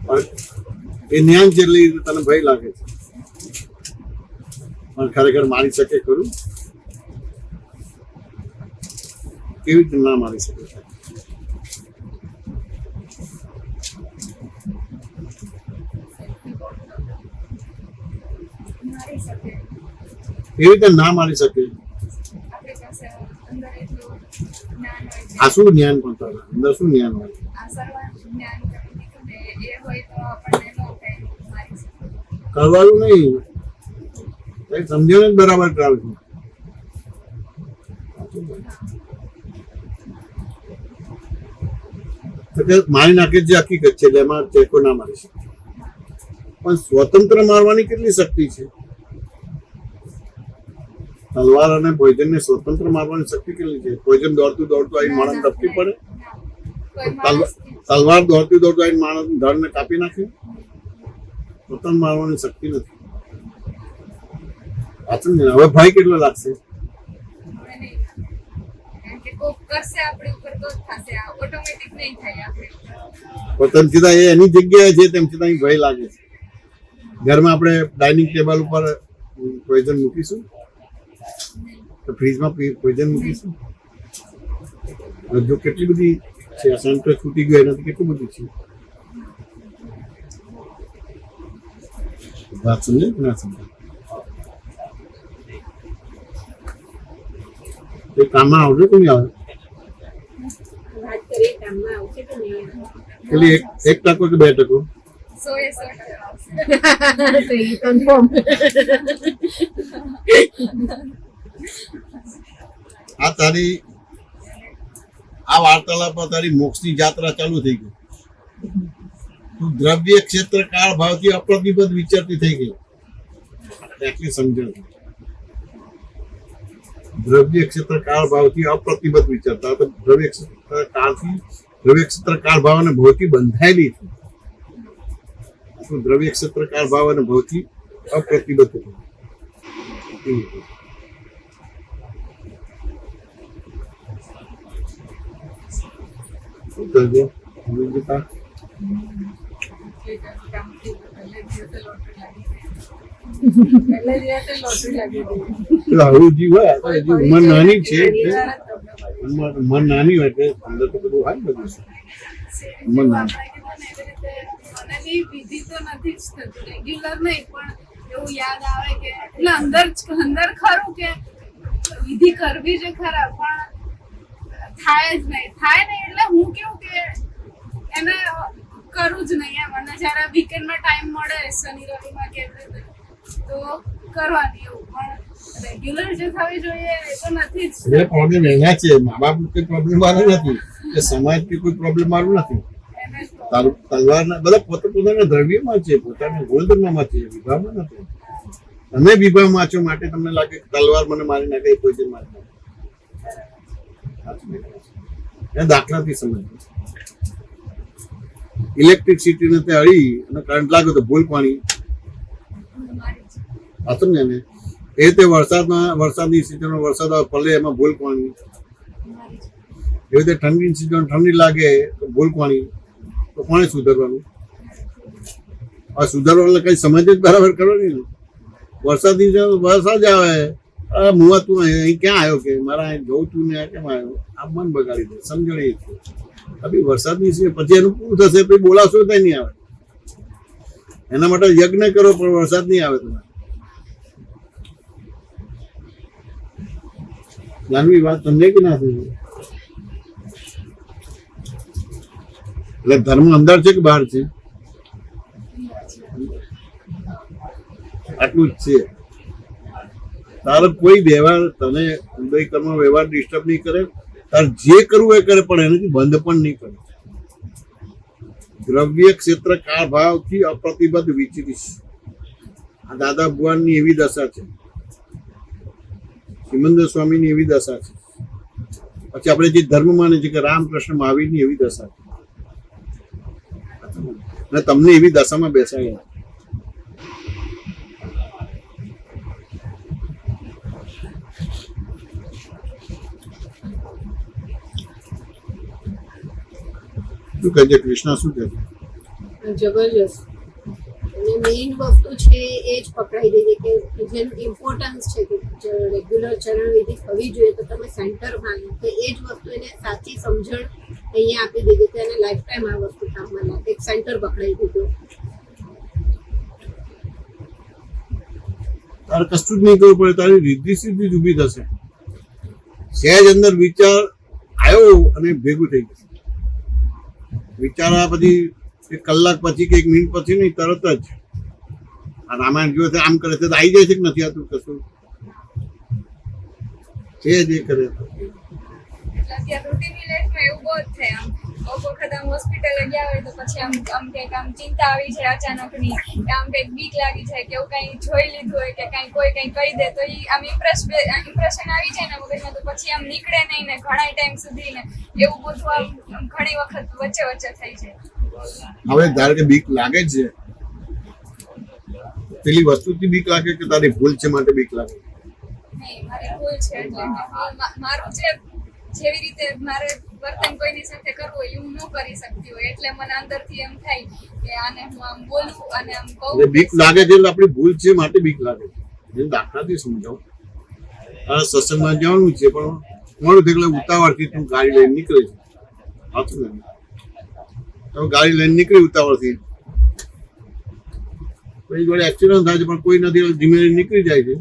પણ એ જ્ઞાન જેટલી તને ભય લાગે છે પણ ખરેખર મારી શકે ખરું કેવી રીતે ના મારી શકે મારી શકે કેવી રીતે ના મારી શકે આપણી પાસે અંદર એટલું જ્ઞાન હોય છે આ શું જ્ઞાન પણ તારે અંદર શું જ્ઞાન હોય આ સર્વાંશ જ્ઞાન કરી દીધું ને એ હોય તો આપણને ન કંઈ મારી શકે કરવાનું નહીં કઈ સમજણ જ બરાબર કરાવે છે તો કે મારી નાખે જે હકીકત છે એટલે એમાં ટેકો ના મારી શકે પણ સ્વતંત્ર મારવાની કેટલી શક્તિ છે તલવાર અને પોઈઝન ને સ્વતંત્ર મારવાની શક્તિ કેટલી છે પોઈઝન દોડતું દોડતું આવી માણસ ટપકી પડે કોઈ માણસ તલવાર દોડતું દોડતું આવી માણસ ધડને કાપી નાખે સ્વતંત્ર મારવાની શક્તિ નથી વાંચન ને હવે ભય કેટલો લાગશે હવે નહીં કારણ કે કોક કરશે આપણી ઉપર તો જ થશે આ ઓટોમેટિક નહીં થાય આપણે પણ તેમ છતાં એ એની જગ્યાએ છે તેમ છતાં અહીં ભય લાગે છે ઘરમાં આપણે ડાઇનિંગ ટેબલ ઉપર પોઈઝન મૂકીશું તો ફ્રીજમાં પોઈઝન મૂકીશું જો કેટલી બધી છે સેન્ટર છૂટી ગયો એનાથી કેટલું બધું છે વાત સમજે કે ના સમજે એ કામમાં આવશે કે નહીં આવે વાત કરીએ કામમાં આવશે કે નહીં પેલી એક ટકો કે 2 ટકો 100% આ તારી આ વાર્તાલાપમાં તારી મોક્ષની યાત્રા ચાલુ થઈ ગઈ તું દ્રવ્ય ક્ષેત્ર કાળ ભાવથી અપ્રતિબદ્ધ વિચારતી થઈ ગઈ એટલી સમજણ દ્રવ્ય ક્ષેત્ર કાળ ભાવથી અપ્રતિબદ્ધ વિચારતા તો દ્રવ્ય ક્ષેત્ર કાળ ભાવ અને ભૌથી બંધાયેલી છે દ્રવ્ય ક્ષેત્ર કાળ ભાવ અને ભૌથી અપ્રતિબદ્ધ છે શું કરજો અમૃતા આવું જીવ હોય ઉંમર નાની છે ઉંમર નાની હોય એટલે અંદર તો બધું હોય બધું ઉંમર નાની મને બી વિધિ તો નથી જ થતું રેગ્યુલર નહીં પણ એવું યાદ આવે કે એટલે અંદર ખરું કે વિધિ કરવી છે ખરા પણ થાય જ નહીં એટલે હું કેવું કે એને કરું જ નહીં એમ અને જ્યારે વીકેન્ડમાં ટાઈમ મળે શનિ રવિમાં કે એવી રીતે તો કરવાની એવું પણ રેગ્યુલર જે થવી જોઈએ એ તો નથી જ એટલે પ્રોબ્લેમ એના છે મા બાપ કોઈ પ્રોબ્લેમ વાળો નથી કે સમાજ કે કોઈ પ્રોબ્લેમ વાળું નથી એને જ તલવારના બધા પોતાના દ્રવ્યમાં છે પોતાના ગુણધર્મમાં છે વિભાવમાં નથી તમે વિભાવમાં છો માટે તમને લાગે કે તલવાર મને મારી નાખે એ કોઈ મારી નાખે દાખલાથી સમજ ઇલેક્ટ્રિસિટીને તે હળી અને કરંટ લાગ્યો તો ભૂલ પાણી હતું ને એને એ રીતે વરસાદની સિઝનમાં વરસાદ આવે પલે એમાં ભૂલ પાણી એવી રીતે ઠંડીની સિઝન ઠંડી લાગે તો ભૂલ પાણી તો કોણે સુધારવાનું આ સુધારવા કઈ સમજ જ બરાબર કરવાની ને વરસાદની વરસાદ આવે મુવા તું અહીં ક્યાં આવ્યો કે મારા અહીં જવું તું ને કેમ આવ્યો આ મન બગાડી દે સમજણ એ છે અભી વરસાદની છે પછી એનું પૂરું થશે પછી બોલાવશો તો નહીં આવે એના માટે યજ્ઞ કરો પણ વરસાદ નહીં આવે તમારે જાનવી વાત તમને કે ના થઈ એટલે ધર્મ અંદર છે કે બહાર છે આટલું જ છે. તારે કોઈ વ્યવહાર તને ઉદય કર્મ વ્યવહાર ડિસ્ટર્બ નહીં કરે. તારે જે કરવું એ કરે, પણ એનાથી બંધ પણ નહીં કરે. દ્રવ્ય ક્ષેત્ર કાળ ભાવથી અપ્રતિબદ્ધ વિચરીશ. આ દાદા ભગવાનની એવી દશા છે, સિમંદર સ્વામીની એવી દશા છે. પછી આપણે જે ધર્મ માને છે કે રામકૃષ્ણ મહાવીરની એવી દશા છે, અને તમને એવી દશામાં બેસાડ્યા. શું કહે છે કૃષ્ણ? શું કહે છે? જબરજસ્ત. અને મેઇન વસ્તુ છે એ જ પકડાઈ દીધી કે જેનું ઇમ્પોર્ટન્સ છે કે રેગ્યુલર ચરણ વિધિ થવી જોઈએ, તો તમે સેન્ટરમાં તો એ જ વસ્તુ એને સાચી સમજણ અહીંયા આપી દીધી કે એને લાઈફ ટાઈમ આ વસ્તુ કામમાં લાગે. એક સેન્ટર પકડાઈ દીધું. તારે કશું જ નહીં કરવું પડે. તારી રીતિ સીધી જ ઊભી થશે. સહેજ અંદર વિચાર આવ્યો અને ભેગું થઈ જશે. વિચારા પછી એક કલાક પછી કે 1 મિનિટ પછી નહીં, તરત જ આ રામાયણ જોયો છે આમ કરે છે તો આવી જાય છે કે નથી આવતું કશું છે જે કરે. અત્યારે રૂટીનની લાઈફમાં એવું બહુ જ થાય. આમ કોઈક વખત આમ હોસ્પિટલે ગયા હોય તો પછી આમ કંઈક આમ ચિંતા આવી જાય અચાનકની, કે આમ કંઈક બીક લાગી જાય, કે એવું કંઈ જોઈ લીધું હોય કે કોઈ કંઈ કહી દે તો એ આમ ઇમ્પ્રેશન આવી જાય ને મગજમાં, તો પછી આમ નીકળે નહીં ને ઘણા ટાઈમ સુધી ને એવું બધું આમ ઘણી વખત વચ્ચે થઈ જાય. હવે ધારો કે બીક લાગે છે, પેલી વસ્તુથી બીક લાગે કે તારી ભૂલ છે માટે બીક લાગે? નહીં, મારી ભૂલ છે એટલે મારું જેવી રીતે મારે વર્તન કોઈની સાથે કરવું હોય હું ન કરી શકતી હોય, એટલે મને અંદરથી એમ થાય કે આને હું આમ બોલું અને આમ કહું. બીક લાગે છે એટલે આપણી ભૂલ છે માટે બીક લાગે છે. જેમ દાખલાથી સમજાવું, આ સત્સંગમાં જવાનું છે પણ મોડું થઈ એટલે ઉતાવળથી તું ગાડી લઈને નીકળે છે. સાચું ને? તમે ગાડી લઈને નીકળી ઉતાવળથી, પછી જોડે એક્સિડન્ટ થાય છે પણ કોઈ નથી, ધીમે ધીમે નીકળી જાય છે.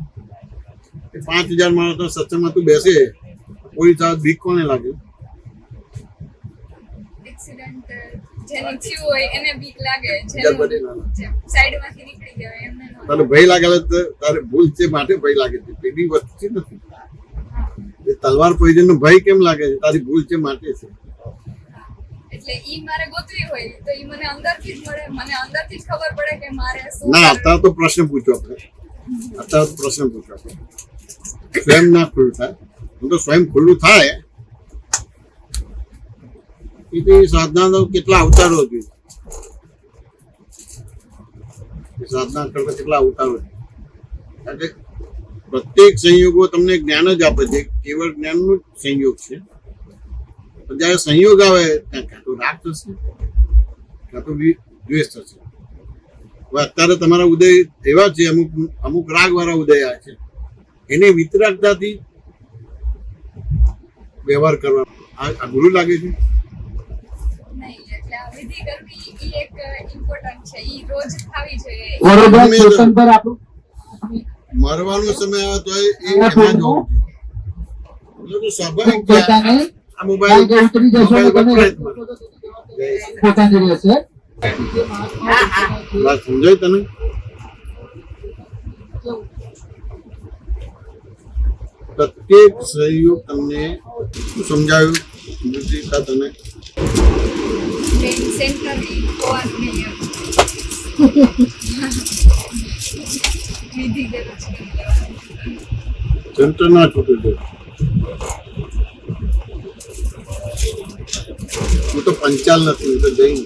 5000 માણસના સત્સંગમાં તું બેસે, કોઈ સાથે બીક કોને લાગે? એક્સિડન્ટ જેને થયું હોય એને બીક લાગે, સાઈડમાંથી નીકળી જવાય એમને ન. તારે ભય લાગે તારે ભૂલ છે માટે ભય લાગે છે, પેલી વસ્તુ નથી. એ તલવાર પોઈઝન નો ભય કેમ લાગે છે? તારી ભૂલ છે માટે છે. એટલે ઈ મારે ગોતવી હોય તો ઈ મને અંદરથી જ મળે, મને અંદરથી જ ખબર પડે કે મારે શું. ના, અત્યારે તો પ્રશ્ન પૂછો આપણે. અત્યારે તો પ્રશ્ન પૂછો આપણે. સ્વયં ના ખુલ્લું થાય, હું તો સ્વયં ખુલ્લું થાય એ સાધના કેટલા અવતારો છે, સાધના કરતા કેટલા અવતારો છે. કારણ કે પ્રત્યેક સંયોગો તમને જ્ઞાન જ આપે છે, કેવળ જ્ઞાનનો જ સંયોગ છે. પણ જયારે સંયોગ આવે ત્યાં કાં તો રાગ થશે કાં તો દ્વેષ થશે. હવે અત્યારે તમારા ઉદય એવા છે, અમુક રાગ વાળા ઉદય આવે છે, એને વિતરાગતાથી વ્યવહાર કરવા અઘરું લાગે છે. નહીં, એટલે આ વિધિ કરવી ઈ એક ઇમ્પોર્ટન્ટ છે, ઈ રોજ થવી જોઈએ. મરવાનો સમય આવે તો એ એમાં જવું છે. તો સ્વાભાવિક છે. આ મોબાઈલ વપરાય જ વાત સમજાય તને? પ્રત્યેક સહયોગ તમને શું સમજાયું મૃતિકા તને? સેન્ટર હોવા જ નહીં એમ. વિધિ કરવી છે. સેન્ટર ના છૂટે છે. હું તો પંચાલ નથી, હું તો જૈન.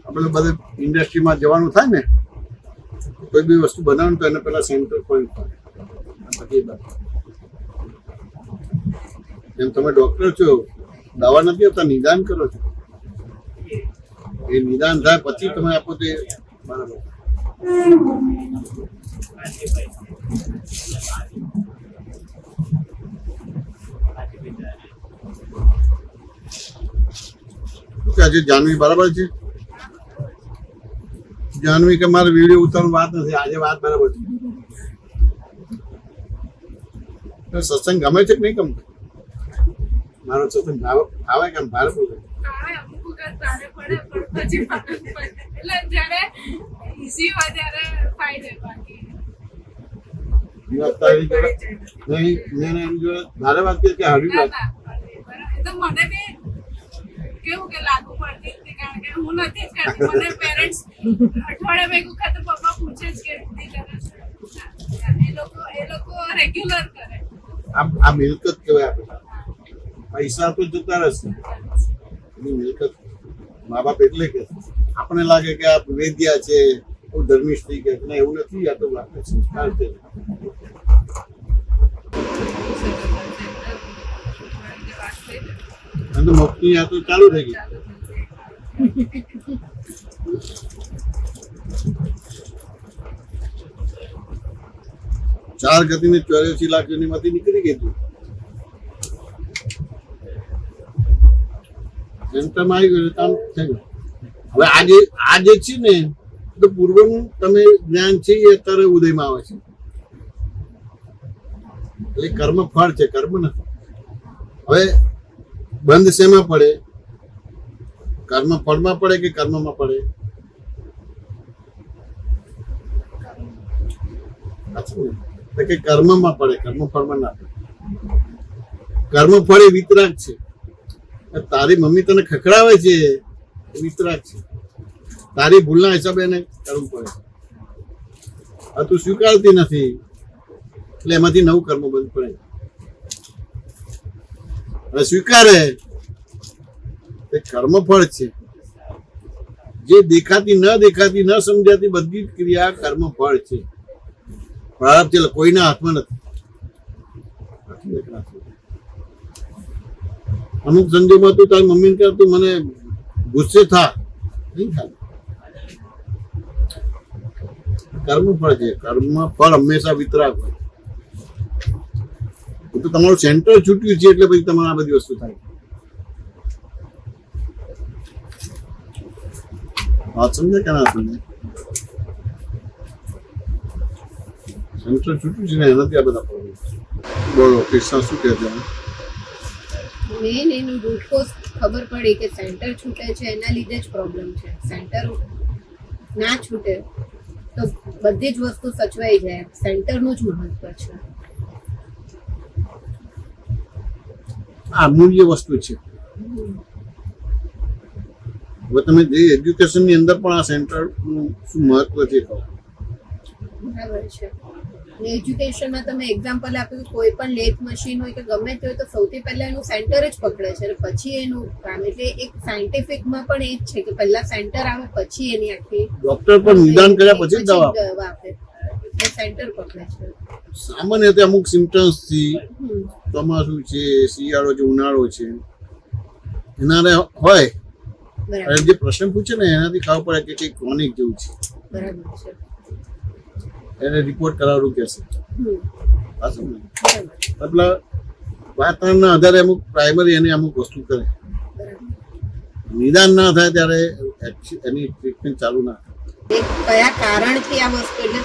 આપણે બધે ઇન્ડસ્ટ્રીમાં જવાનું થાય ને, કોઈ બી વસ્તુ બનાવવાનું તો એને પેલા સેન્ટર પોઈન્ટ થાય. એમ તમે ડોક્ટર છો, દવા નથી આપતા, નિદાન કરો છો. એ નિદાન થાય પછી તમે આપો તે બરાબર. આજે જાનવી બરાબર છે? જાનવી કે મારે વિડીયો ઉતારવાની વાત નથી, આજે વાત બરાબર છે. સત્સંગ ગમે છે કે નહીં ગમતો? મારો સત્સંગ આવે કેમ ભારે બોલે? આવે અમુક વખત ભારે પડે પણ પછી ભારે પડે એટલે જ્યારે ઈઝી હોય ત્યારે ફાયદે બાકી મેં એમ જોડે ભારે વાત કરી કે હળવી વાત તો મને બી કેવું કે લાગુ પડતી હતી કારણ કે હું નથી જ કરતી મને પેરેન્ટ્સ અઠવાડિયામાં એક વખત પપ્પા પૂછે જ કે દીદી કરે છે એ લોકો રેગ્યુલર કરે આ મિલકત કહેવાય આપણે પૈસા તો જતા રહેશે એની મિલકત મા બાપ એટલે કે આપણે લાગે કે આ વેદ્યા છે બહુ ધર્મિષ્ઠ થઈ ગયા ના એવું નથી આ તો આપણે સંસ્કાર છે અને મોક્ષની યાત્રા ચાલુ થઈ ગઈ ચાર ગતિને 84 લાખ જૂનીમાંથી નીકળી ગઈ તું સેન્ટરમાં આવી ગયું કામ થઈ ગયું હવે આજે છે ને તો પૂર્વનું તમે જ્ઞાન છે એ અત્યારે ઉદયમાં આવે છે એટલે કર્મ ફળ છે કર્મ નથી હવે બંધ શેમાં પડે કર્મ ફળમાં પડે કે કર્મમાં પડે તો કે કર્મમાં પડે કર્મ ફળમાં ના પડે કર્મ ફળ એ વિતરાગ છે તારી મમ્મી તને ખખડાવે છે એ વિતરાગ છે તારી ભૂલના હિસાબે એને કરવું પડે આ તું સ્વીકારતી નથી એટલે એમાંથી નવું કર્મ બંધ પડે અને સ્વીકારે એ કર્મફળ છે જે દેખાતી ન સમજાતી બધી ક્રિયા કર્મફળ છે પ્રારબ્ધ છે કોઈના હાથમાં નથી અમુક સંજોગમાં તું તારી મમ્મીને કહે તું મને ગુસ્સે થા નહીં થાય કર્મફળ છે કર્મફળ હંમેશા વિતરાગ હોય તો તમારું સેન્ટર છૂટ્યું છે એટલે પછી તમારે આ બધી વસ્તુ થાય વાત સમજે કે ના સમજે સેન્ટર છૂટ્યું છે ને એનાથી આ બધા પ્રોબ્લેમ બોલો કૃષ્ણ શું કહે છે મેન એનું રૂટ કોઝ ખબર પડી કે સેન્ટર છૂટે છે એના લીધે જ પ્રોબ્લેમ છે સેન્ટર ના છૂટે તો બધી જ વસ્તુ સચવાઈ જાય સેન્ટરનું જ મહત્વ છે આ અમૂલ્ય વસ્તુ છે હવે તમે જે એજ્યુકેશન ની અંદર પણ આ સેન્ટર નું શું મહત્વ છે કહો બરાબર છે એજ્યુકેશનમાં તમે એક્ઝામ્પલ આપ્યું કોઈ પણ લેથ મશીન હોય કે ગમે તે હોય તો સૌથી પહેલા એનું સેન્ટર જ પકડે છે અને પછી એનું કામ એટલે એક સાયન્ટિફિકમાં પણ એ જ છે કે પહેલા સેન્ટર આવે પછી એની આખી ડોક્ટર પણ નિદાન કર્યા પછી જ દવા આપે એ સેન્ટર પકડે છે સામાન્ય રીતે અમુક સિમ્ટમ્સ થી ચોમાસું છે શિયાળો છે ઉનાળો છે એના હોય બરાબર જે પ્રશ્ન પૂછે ને એનાથી ખબર પડે કે કંઈક ક્રોનિક જેવું છે બરાબર છે એને રિપોર્ટ કરાવવું કહેશે બરાબર એટલે વાતાવરણના આધારે અમુક પ્રાઇમરી એની અમુક વસ્તુ કરે બરાબર નિદાન ના થાય ત્યારે એની ટ્રીટમેન્ટ ચાલુ ના થાય કયા કારણથી આ વસ્તુ એટલે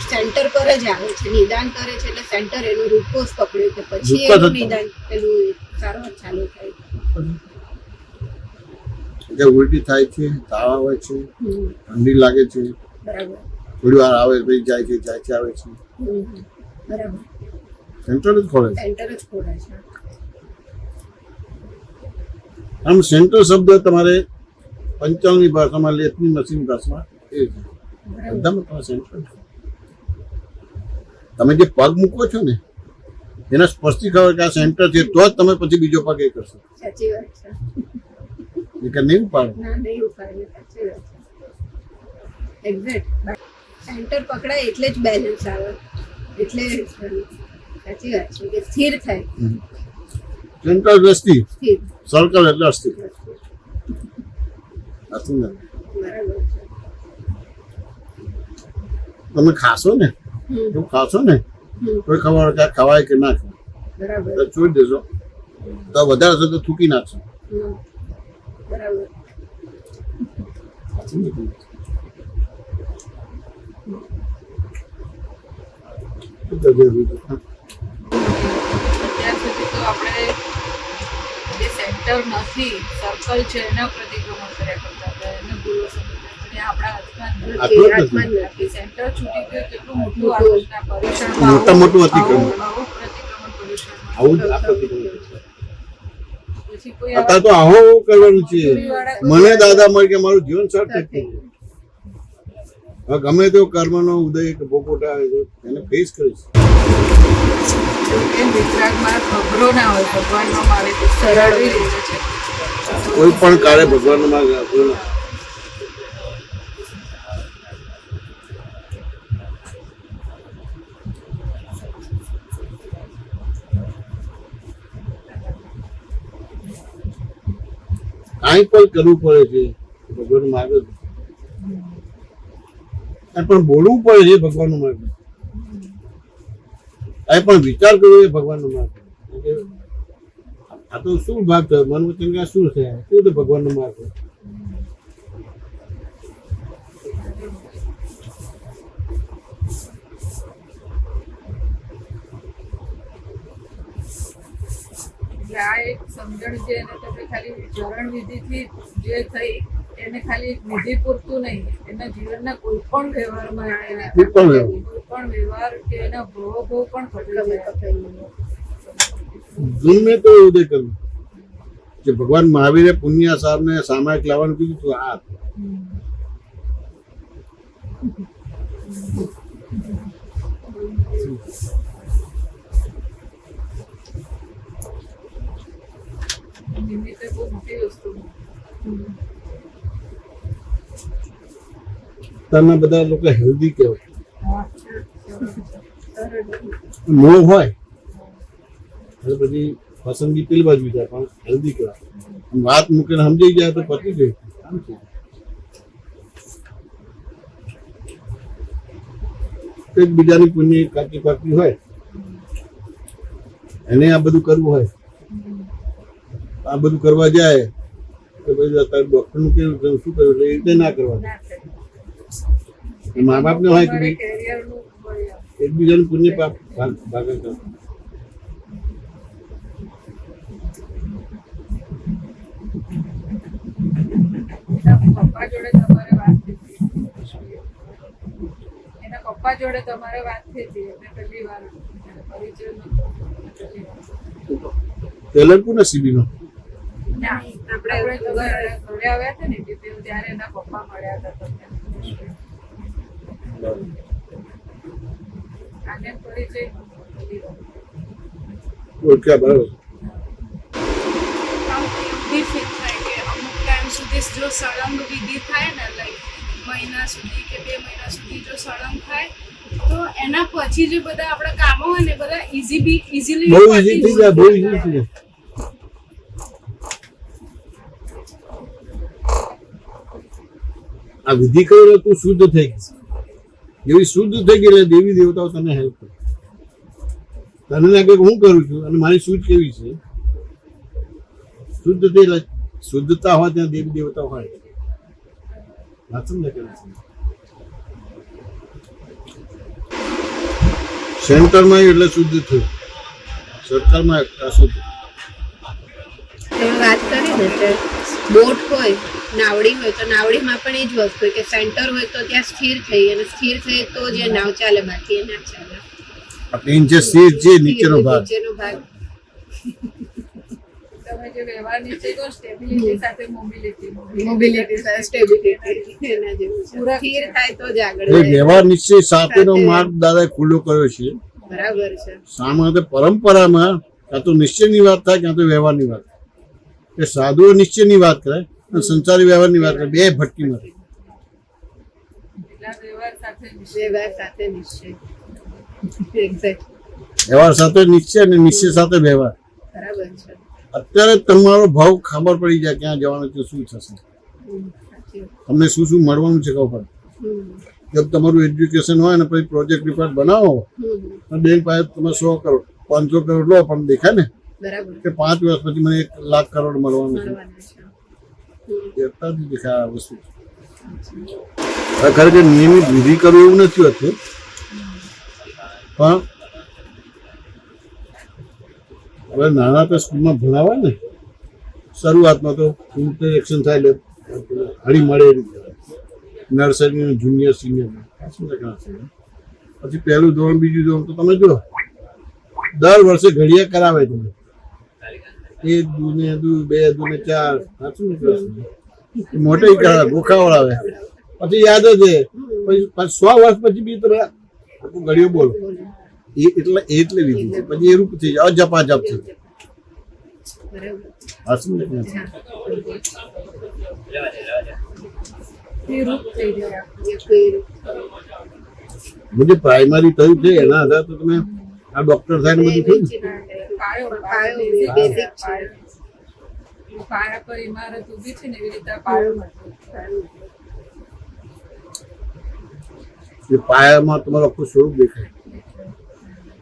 સેન્ટર પર જ આવે છે નિદાન કરે છે એટલે સેન્ટર એનું રૂટ કોઝ પકડ્યું કે પછી એનું નિદાન પેલું સારવાર ચાલુ થાય કે ઉલટી થાય છે તાવ આવે છે ઠંડી લાગે છે બરાબર થોડી વાર આવે પછી જાય છે આવે છે બરાબર સેન્ટર જ ખોલે છે સેન્ટર જ ખોલે છે આમ સેન્ટર શબ્દ તમારે પંચાલની ભાષામાં લેથની મશીન ભાષામાં એ છે બધામાં તમારે સેન્ટર તમે જે પગ મૂકો છો ને એના સ્પષ્ટી ખબર કે આ સેન્ટર છે તો જ તમે પછી બીજો પગ એ કરશો સાચી વાત છે કે નહીં ઉપાડો ના નહીં ઉપાડે સાચી વાત છે એક્ઝેક્ટ સેન્ટર પકડાય એટલે જ બેલેન્સ આવે એટલે સાચી વાત છે કે સ્થિર થાય સેન્ટર એટલે સ્થિર સ્થિર સર્કલ એટલે અસ્થિર સાચું ને બરાબર છે તમે ખાશો ને એવું ખાશો ને કોઈ ખબર કે ખવાય કે ના ખવાય બરાબર તો છોડી દેશો તો વધારે થશે તો થૂકી નાખશો બરાબર સાચું ને? અત્યાર સુધી તો આપણે જે સેન્ટર નથી, સર્કલ છે એના પ્રતિક્રમણ કર્યા કરતા હતા, એને ભૂલો સમજતા પણ એ આપણા હાથમાં નથી. સેન્ટર છૂટી ગયું કેટલું મોટું આલોચના પર્યુષણમાં મોટા મોટું અતિક્રમણ. આવું પ્રતિક્રમણ પર્યુષણમાં આવું જ આ પ્રતિક્રમણ છે. પછી કોઈ અત્યારે તો આવું કરવાનું છે. મને દાદા મળે કે મારું જીવન સાર્થક થઈ ગયું. હવે ગમે તેવો કર્મનો ઉદય કે ભોગવટ આવે છે એને ફેસ કરીશ. એમ વિતરાગમાં ખબરો ના હોય, ભગવાનનો મારે તો સરળ રીતે છે. કોઈ પણ કાર્ય ભગવાનનો માર્ગ રાખવો ના. કાંઈ પણ કરવું પડે છે ભગવાનનો માર્ગ જ. કાંઈ પણ બોલવું પડે છે ભગવાનનો માર્ગ. કાંઈ પણ વિચાર કરવો એ ભગવાનનો માર્ગ. આ તો શું ભાગ થયો મન વચન કે શું છે શું તો ભગવાનનો માર્ગ. એટલે આ એક સમજણ છે એને તમે ખાલી ચરણ વિધિથી જે થઈ એને ખાલી એક વિધિ પૂરતું નહીં, એના જીવનના કોઈ પણ વ્યવહારમાં એને કોઈ પણ વ્યવહાર કે એના ભોગ પણ મેં તો ઉદય કર્યું કે ભગવાન મહાવીરે પુણ્ય સારને સામાયિક લાવવાનું કીધું તો આ નિમિત્તે બહુ મોટી વસ્તુ. અત્યારના બધા લોકો હેલ્ધી કહેવાય. મોહ હોય એટલે બધી પસંદગી પેલી બાજુ જાય પણ હેલ્ધી કહેવાય. વાત મૂકીને સમજાઈ જાય તો પતી ગઈ. એકબીજાની પુણ્ય કાચી પાકી હોય એને આ બધું કરવું હોય, આ બધું કરવા જાય તો પછી અત્યારે ડોક્ટરનું કેવું શું કર્યું એટલે એ રીતે ના કરવા. મા બાપને હોય કે ભાઈ એકબીજાનું પુણ્ય ભાગા કરે. પપ્પા જોડે તમારે વાત થઈ એના પપ્પા જોડે તમારે વાત થઈ હતી એટલે પહેલી વાર પરિચય નહોતો. તેલંગુ નસીબીનો આપણે ઘરે આવ્યા હતા ને ત્યારે એના પપ્પા મળ્યા હતા તમને. આને પરિચય ઓળખ્યા બરાબર. બી ફીલ થાય કે અમુક ટાઈમ સુધી જો સળંગ વિધિ થાય ને લાઈક મહિના સુધી કે 2 મહિના સુધી જો સળંગ થાય તો એના પછી જે બધા આપણા કામો હોય ને બધા ઇઝીલી બહુ ઈઝી થઈ જાય. બહુ ઈઝી થઈ જાય. આ વિધિ કરી તું શુદ્ધ થઈ ગઈ. જેવી શુદ્ધ થઈ ગઈ એટલે દેવી દેવતાઓ તને હેલ્પ કરે. તને લાગે કે હું કરું છું અને મારી શુદ્ધ કેવી છે. શુદ્ધ થઈ એટલે શુદ્ધતા હોય ત્યાં દેવી દેવતા હોય. વાત સમજે કે સેન્ટરમાં એટલે શુદ્ધ થયું, સર્કલમાં અશુદ્ધ. તમે વાત કરી ને કે બોટ હોય નાવડી હોય તો નાવડીમાં પણ એ જ વસ્તુ હોય કે સેન્ટર હોય તો ત્યાં સ્થિર થઈ અને સ્થિર થઈ તો જે નાવ ચાલે બાકી એ ના ચાલે. પ્લેન જે સીટ જે નીચેનો ભાગ નીચેનો ભાગ તમે જે વ્યવહાર નીચે કહો સ્ટેબિલિટી સાથે મોબિલિટી સાથે સ્ટેબિલિટી એના જેવું છે. સ્થિર થાય તો જ આગળ એ જાય. વ્યવહાર નિશ્ચય સાથેનો માર્ગ દાદાએ ખુલ્લો કર્યો છે. બરાબર છે. સામાન્ય પરંપરામાં કાં તો નિશ્ચયની વાત થાય કાં તો વ્યવહારની વાત થાય. કે સાધુઓ નિશ્ચયની વાત કરે અને સંસારી વ્યવહારની વાત કરે, બે ભટકી મારે. વ્યવહાર સાથે વ્યવહાર સાથે નિશ્ચય. એક્ઝેક્ટ. વ્યવહાર સાથે નિશ્ચય અને નિશ્ચય સાથે વ્યવહાર. બરાબર છે. અત્યારે તમારો ભાવ ખબર પડી જાય ક્યાં જવાનું છે, શું થશે, સાચી વાત. તમને શું શું મળવાનું છે ખબર પડે. જો તમારું એજ્યુકેશન હોય ને પછી પ્રોજેક્ટ રિપોર્ટ બનાવો અને બેંક પાસે તમે 100 કરોડ 500 કરોડ લો પણ દેખાય ને બરાબર કે 5 વર્ષ પછી મને 1 લાખ કરોડ મળવાનું છે. મળવાનું છે. એ અત્યારથી દેખાય આ વસ્તુ. ખરેખર નિયમિત વિધિ કરવું એવું નથી હોતું, પણ હવે નાના તો સ્કૂલમાં ભણાવે ને શરૂઆતમાં તો ઇન્ટરેક્શન થાય એટલે હળી મળે એ રીતે નર્સરી જુનિયર સિનિયર પછી પહેલું ધોરણ બીજું ધોરણ તો તમે જો દર વર્ષે ઘડિયા કરાવે તમે 1 દૂને 2 2 દૂને 4 સાચું ને મોટી કરાવે ગોખાવડાવે પછી યાદ જ પછી 100 વર્ષ પછી બી તમે ઘડીઓ બોલો એટલે વિધિ છે પછી એ રૂપ થઈ જાય અજપાજપ છે સાચું ને મુજે પ્રાઇમરી થયું છે એના આધારે તો તમે આ ડોક્ટર થાય ને બધું થયું પાયા પર ઇમારત ઊભી છે ને એવી રીતે પાયો એ પાયામાં તમારું આખું સ્વરૂપ દેખાય